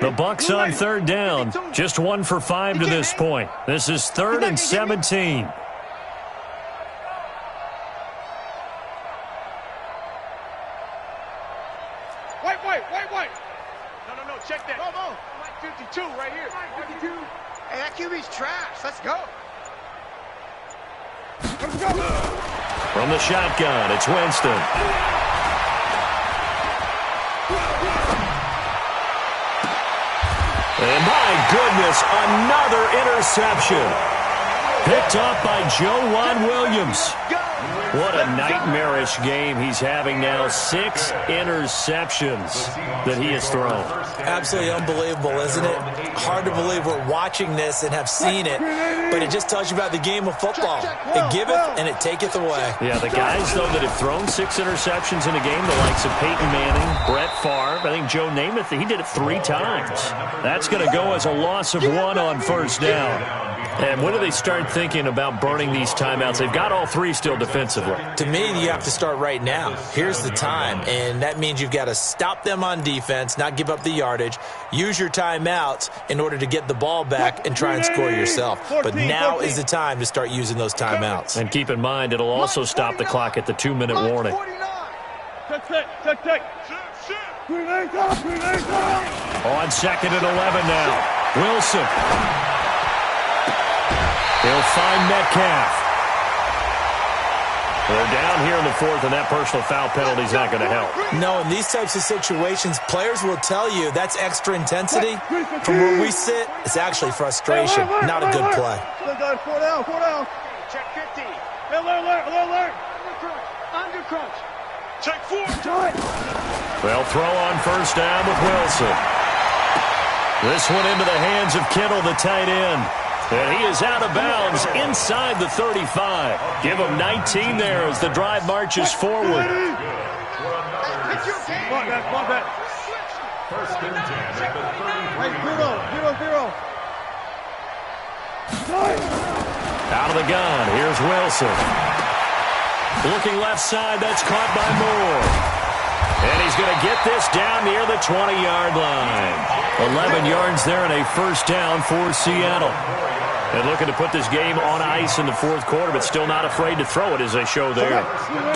The Bucs on 3rd down. Just 1 for 5 to this point. This is 3rd and 17. Wait. No. Check that. No. Mike 52 right here. Mike 52. Hey, that QB's trash. Let's go. From the shotgun, it's Winston. And my goodness, another interception. Picked up by Joejuan Williams. What a nightmarish game he's having now. 6 interceptions that he has thrown. Absolutely unbelievable, isn't it? Hard to believe we're watching this and have seen it, but it just tells you about the game of football. It giveth and it taketh away. Yeah, the guys, though, that have thrown 6 interceptions in a game, the likes of Peyton Manning, Brett Favre, I think Joe Namath, he did it 3 times. That's going to go as a loss of 1 on first down. And when do they start thinking about burning these timeouts? They've got all 3 still defensively. To me, you have to start right now. Here's the time, and that means you've got to stop them on defense, not give up the yardage, use your timeouts in order to get the ball back and try and score yourself. But now is the time to start using those timeouts. And keep in mind, it'll also stop the clock at the 2-minute warning. On 2nd and 11 now. Wilson. He'll find Metcalf. They're down here in the 4th, and that personal foul penalty is not going to help. No, in these types of situations, players will tell you that's extra intensity. From where we sit, it's actually frustration, not a good play. 4 down. Check 50. Alert. Under crunch. Check 4. They'll throw on first down with Wilson. This one into the hands of Kittle, the tight end. And he is out of bounds inside the 35. Give him 19 there as the drive marches forward. Come on back. First and 10 at the 33. Hey, 0. Out of the gun, here's Wilson. Looking left side, that's caught by Moore. And he's going to get this down near the 20-yard line. 11 yards there and a first down for Seattle. And looking to put this game on ice in the fourth quarter, but still not afraid to throw it as they show there.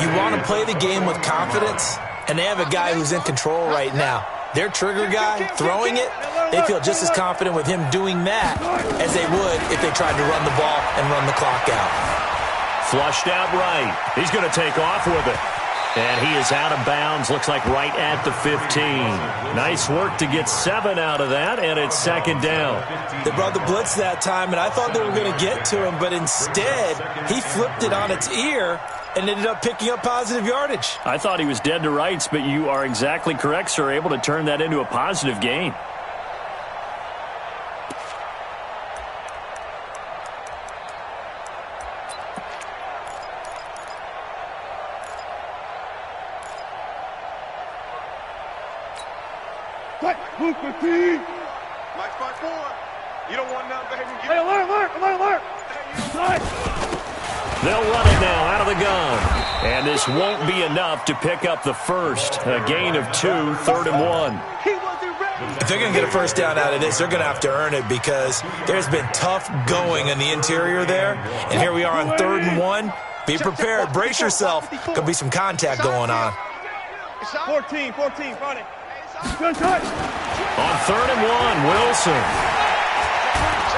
You want to play the game with confidence, and they have a guy who's in control right now. Their trigger guy throwing it, they feel just as confident with him doing that as they would if they tried to run the ball and run the clock out. Flushed out right. He's going to take off with it. And he is out of bounds, looks like right at the 15. Nice work to get 7 out of that, and it's second down. They brought the blitz that time, and I thought they were going to get to him, but instead he flipped it on its ear and ended up picking up positive yardage. I thought he was dead to rights, but you are exactly correct, sir, able to turn that into a positive gain. Move for team. Mike 5-4. You don't want nothing, baby. Hey, alert. They'll run it now out of the gun. And this won't be enough to pick up the first. A gain of 2, 3rd and 1. If they're going to get a first down out of this, they're going to have to earn it because there's been tough going in the interior there. And here we are on 3rd and 1. Be prepared. Brace yourself. Could be some contact going on. 14, front it. On 3rd and 1, Wilson.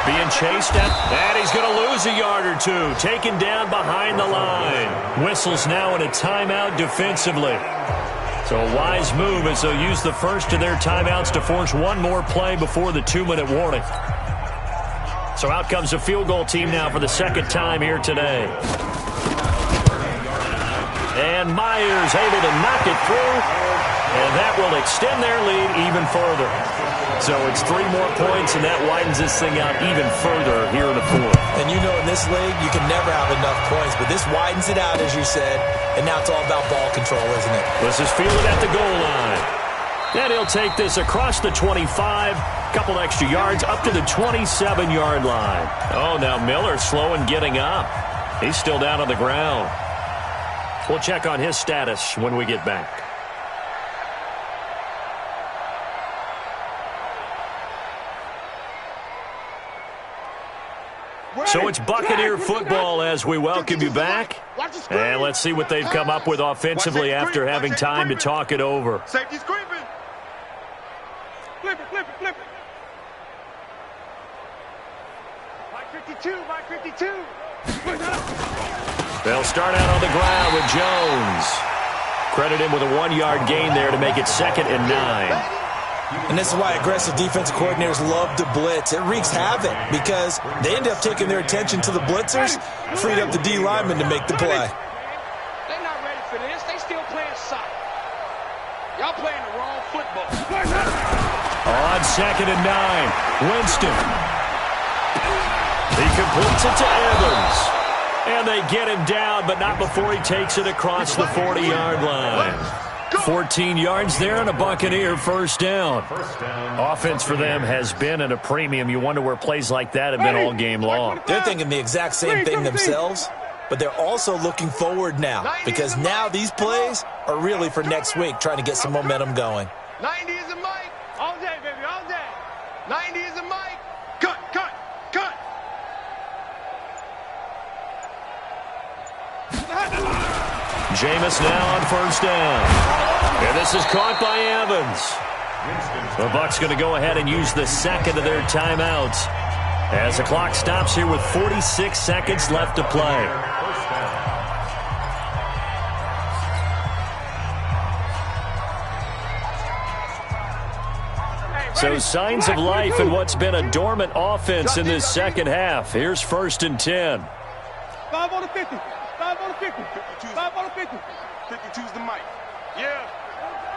Being chased at, and he's going to lose a yard or two. Taken down behind the line. Whistles now in a timeout defensively. So a wise move as they'll use the first of their timeouts to force one more play before the 2-minute warning. So out comes the field goal team now for the second time here today. And Myers able to knock it through. And that will extend their lead even further. So it's 3 more points, and that widens this thing out even further here in the fourth. And you know in this league, you can never have enough points, but this widens it out, as you said, and now it's all about ball control, isn't it? This is fielded at the goal line. And he'll take this across the 25, couple extra yards, up to the 27-yard line. Oh, now Miller slow in getting up. He's still down on the ground. We'll check on his status when we get back. So it's Buccaneer football as we welcome you back. And let's see what they've come up with offensively after having time to talk it over. Safety's creeping. Flip it. Mike 52. They'll start out on the ground with Jones. Credit him with a 1-yard gain there to make it 2nd and 9. And this is why aggressive defensive coordinators love to blitz. It wreaks havoc because they end up taking their attention to the blitzers, freed up the D lineman to make the play. They're not ready for this. They still playing soccer. Y'all playing the wrong football. On 2nd and 9, Winston. He completes it to Evans. And they get him down, but not before he takes it across the 40-yard line. 14 yards there and a Buccaneer first down. Offense for them has been at a premium. You wonder where plays like that have been all game long. They're thinking the exact same thing themselves, but they're also looking forward now because now these plays are really for next week, trying to get some momentum going. 90 is a Mike. All day, baby, all day. 90 is a Mike. Cut. Jameis now on first down. And this is caught by Evans. The Bucs going to go ahead and use the second of their timeouts as the clock stops here with 46 seconds left to play. So signs of life in what's been a dormant offense in this second half. Here's 1st and 10. 5 on the 50. 52's the Mike. Yeah.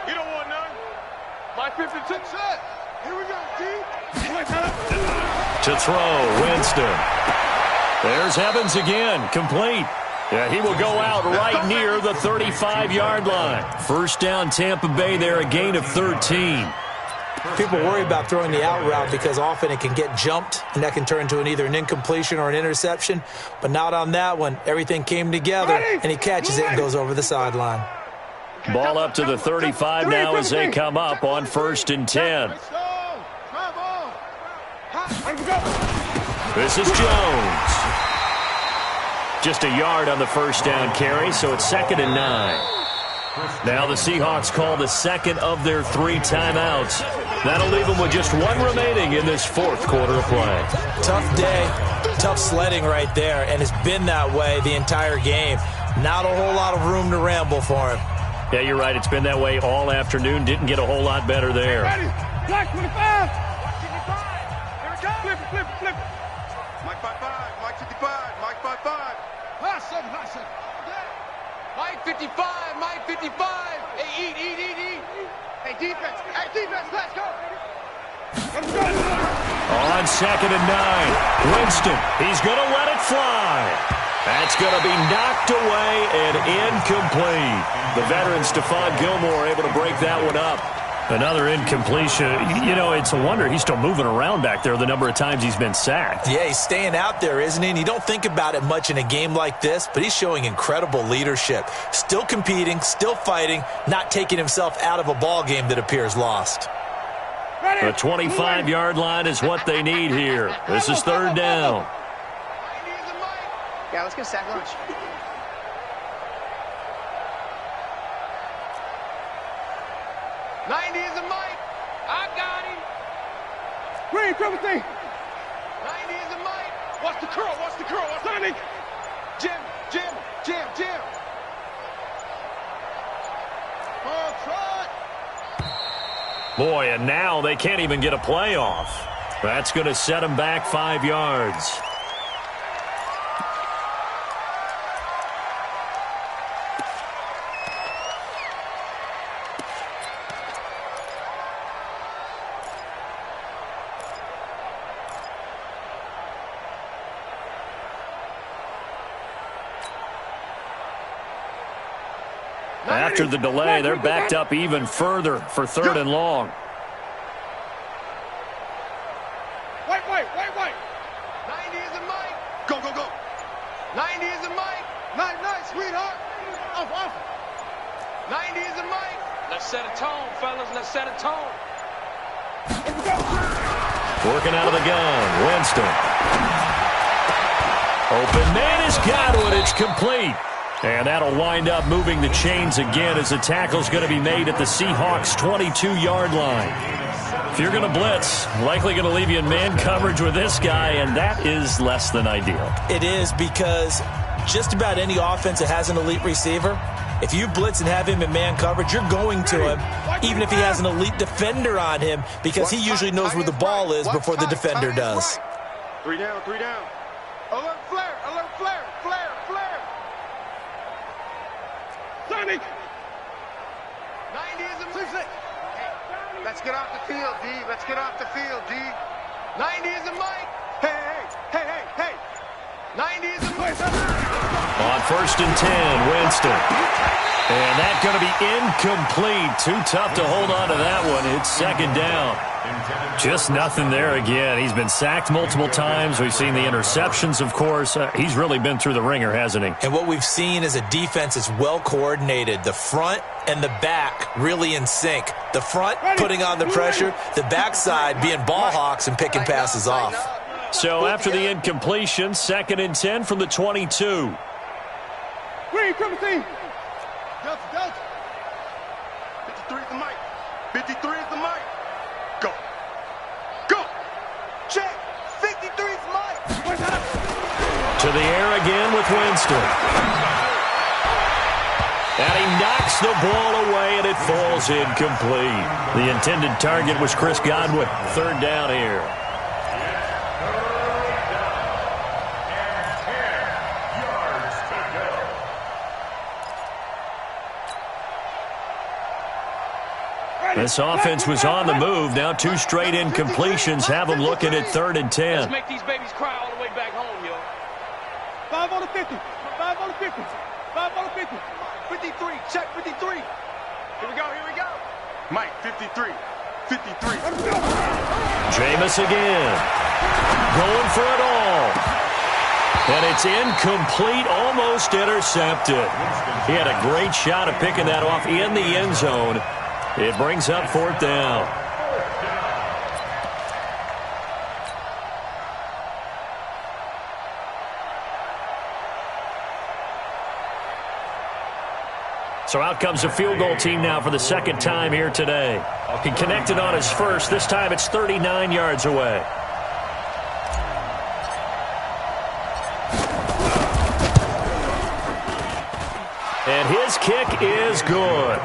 You don't want none. Mike 52 set. Here we go, D. To throw, Winston. There's Evans again, complete. Yeah, he will go out right near the 35-yard line. First down, Tampa Bay there, a gain of 13. People worry about throwing the out route because often it can get jumped, and that can turn into either an incompletion or an interception. But not on that one. Everything came together, and he catches it and goes over the sideline. Ball up to the 35 now as they come up on 1st and 10. This is Jones. Just a yard on the first down carry, so it's 2nd and 9. Now the Seahawks call the second of their 3 timeouts. That'll leave them with just 1 remaining in this 4th quarter of play. Tough day, tough sledding right there, and it's been that way the entire game. Not a whole lot of room to ramble for him. Yeah, you're right. It's been that way all afternoon. Didn't get a whole lot better there. Ready. Black 25. Here it comes. Flip it, flip it, flip it. Mike 55, Mike 55, Mike 55. High 7, high 7. Mike 55, Mike 55. Hey, eat. Hey, defense, let's go. Let's go. On 2nd and 9. Winston, he's going to let it fly. That's going to be knocked away and incomplete. The veteran Stephon Gilmore able to break that one up. Another incompletion. You know, it's a wonder he's still moving around back there the number of times he's been sacked. Yeah, he's staying out there, isn't he? And you don't think about it much in a game like this, but he's showing incredible leadership. Still competing, still fighting, not taking himself out of a ball game that appears lost. The 25-yard line is what they need here. This is 3rd down. Yeah, let's get sack lunch. '90s and Mike. I got him. Green, triple T. '90s and Mike. Watch the curl, watch the curl. Watch Sonic. Jim. Oh, trot. Boy, and now they can't even get a play off. That's going to set them back 5 yards. After the delay, they're backed up even further for 3rd and long. Wait. 90s and Mike. Go. 90s and Mike. Nice, sweetheart. Off. 90s and Mike. Let's set a tone, fellas. Let's set a tone. Working out of the gun, Winston. Open man has got it. It's complete. And that'll wind up moving the chains again as the tackle's going to be made at the Seahawks' 22-yard line. If you're going to blitz, likely going to leave you in man coverage with this guy, and that is less than ideal. It is, because just about any offense that has an elite receiver, if you blitz and have him in man coverage, you're going to him, even if he has an elite defender on him, because he usually knows where the ball is before the defender does. 3 down. Alert flare. Sonic. 90s and Mike. Hey, let's get off the field, D. Let's get off the field, D. 90s and Mike. Hey. 90s and Mike. On 1st and 10, Winston. And that's going to be incomplete. Too tough to hold on to that one. It's 2nd down. Just nothing there again. He's been sacked multiple times. We've seen the interceptions, of course. He's really been through the ringer, hasn't he? And what we've seen is a defense that's well coordinated. The front and the back really in sync. The front putting on the pressure, the backside being ball hawks and picking passes off. So after the incompletion, 2nd and 10 from the 22. Green, triple T. Delta. 53 is the mic. 53 is the mic. Go. Check. 53 is Mike. To the air again with Winston. And he knocks the ball away, and it falls incomplete. The intended target was Chris Godwin. 3rd down here. This offense was on the move. Now 2 straight incompletions have them looking at 3rd and 10. Let's make these babies cry all the way back home, yo. 5 on the 50. 5 on the 50. 5 on the 50. 53. Check 53. Here we go. Mike, 53. 53. Jameis again. Going for it all. And it's incomplete, almost intercepted. He had a great shot at picking that off in the end zone. It brings up 4th down. So out comes the field goal team now for the second time here today. He connected on his first. This time it's 39 yards away. And his kick is good.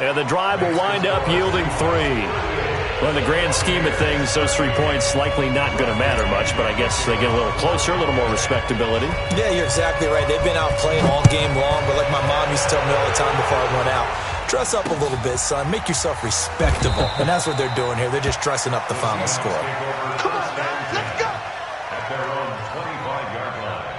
And the drive will wind up yielding 3. Well, in the grand scheme of things, those 3 points likely not going to matter much, but I guess they get a little closer, a little more respectability. Yeah, you're exactly right. They've been out playing all game long, but like my mom used to tell me all the time before I went out, dress up a little bit, son. Make yourself respectable. And that's what they're doing here. They're just dressing up the final score. Come on, guys, let's go. At their own 25-yard line.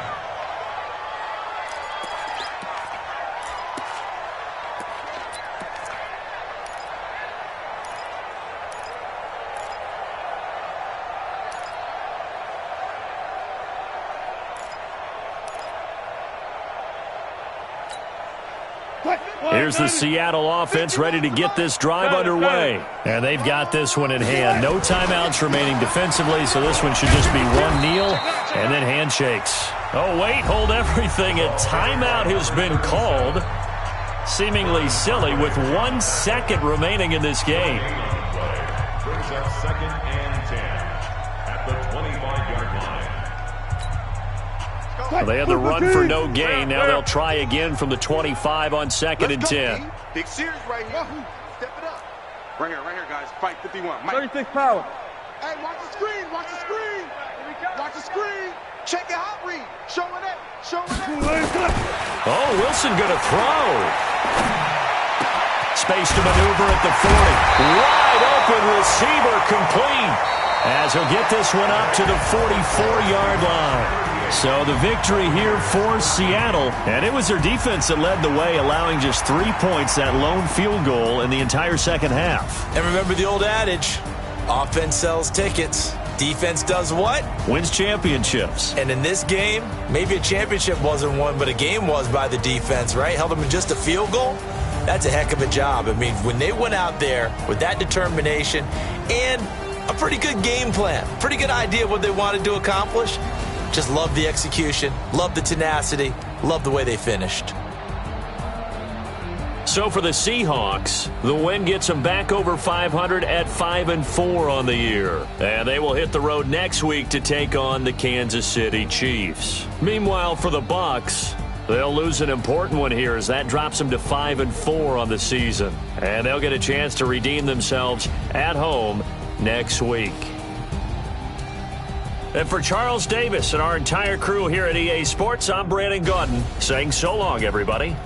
Here's the Seattle offense ready to get this drive underway. And they've got this one in hand. No timeouts remaining defensively, so this one should just be one kneel and then handshakes. Oh, wait, hold everything. A timeout has been called. Seemingly silly with 1 second remaining in this game. Brings up 2nd and 10 at the 25-yard line. Well, they had the run for no gain. Now they'll try again from the 25 on 2nd and 10. Big series right here. Step it up. Right here, guys. Fight 51. Mike. 36 power. Hey, watch the screen. Watch the screen. Watch the screen. Check your hot read. Showing it. Showing it. Oh, Wilson going to throw. Space to maneuver at the 40. Wide open receiver complete. As he'll get this one up to the 44-yard line. So the victory here for Seattle. And it was their defense that led the way, allowing just 3 points, that lone field goal in the entire second half. And remember the old adage, offense sells tickets. Defense does what? Wins championships. And in this game, maybe a championship wasn't won, but a game was by the defense, right? Held them in just a field goal. That's a heck of a job. I mean, when they went out there with that determination and a pretty good game plan, pretty good idea of what they wanted to accomplish, just love the execution, love the tenacity, love the way they finished. So for the Seahawks, the win gets them back over 500 at 5-4 on the year. And they will hit the road next week to take on the Kansas City Chiefs. Meanwhile, for the Bucs, they'll lose an important one here as that drops them to 5-4 on the season. And they'll get a chance to redeem themselves at home next week. And for Charles Davis and our entire crew here at EA Sports, I'm Brandon Gaudin saying so long, everybody.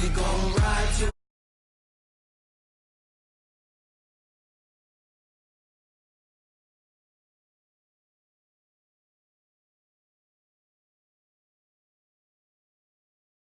We gon' ride.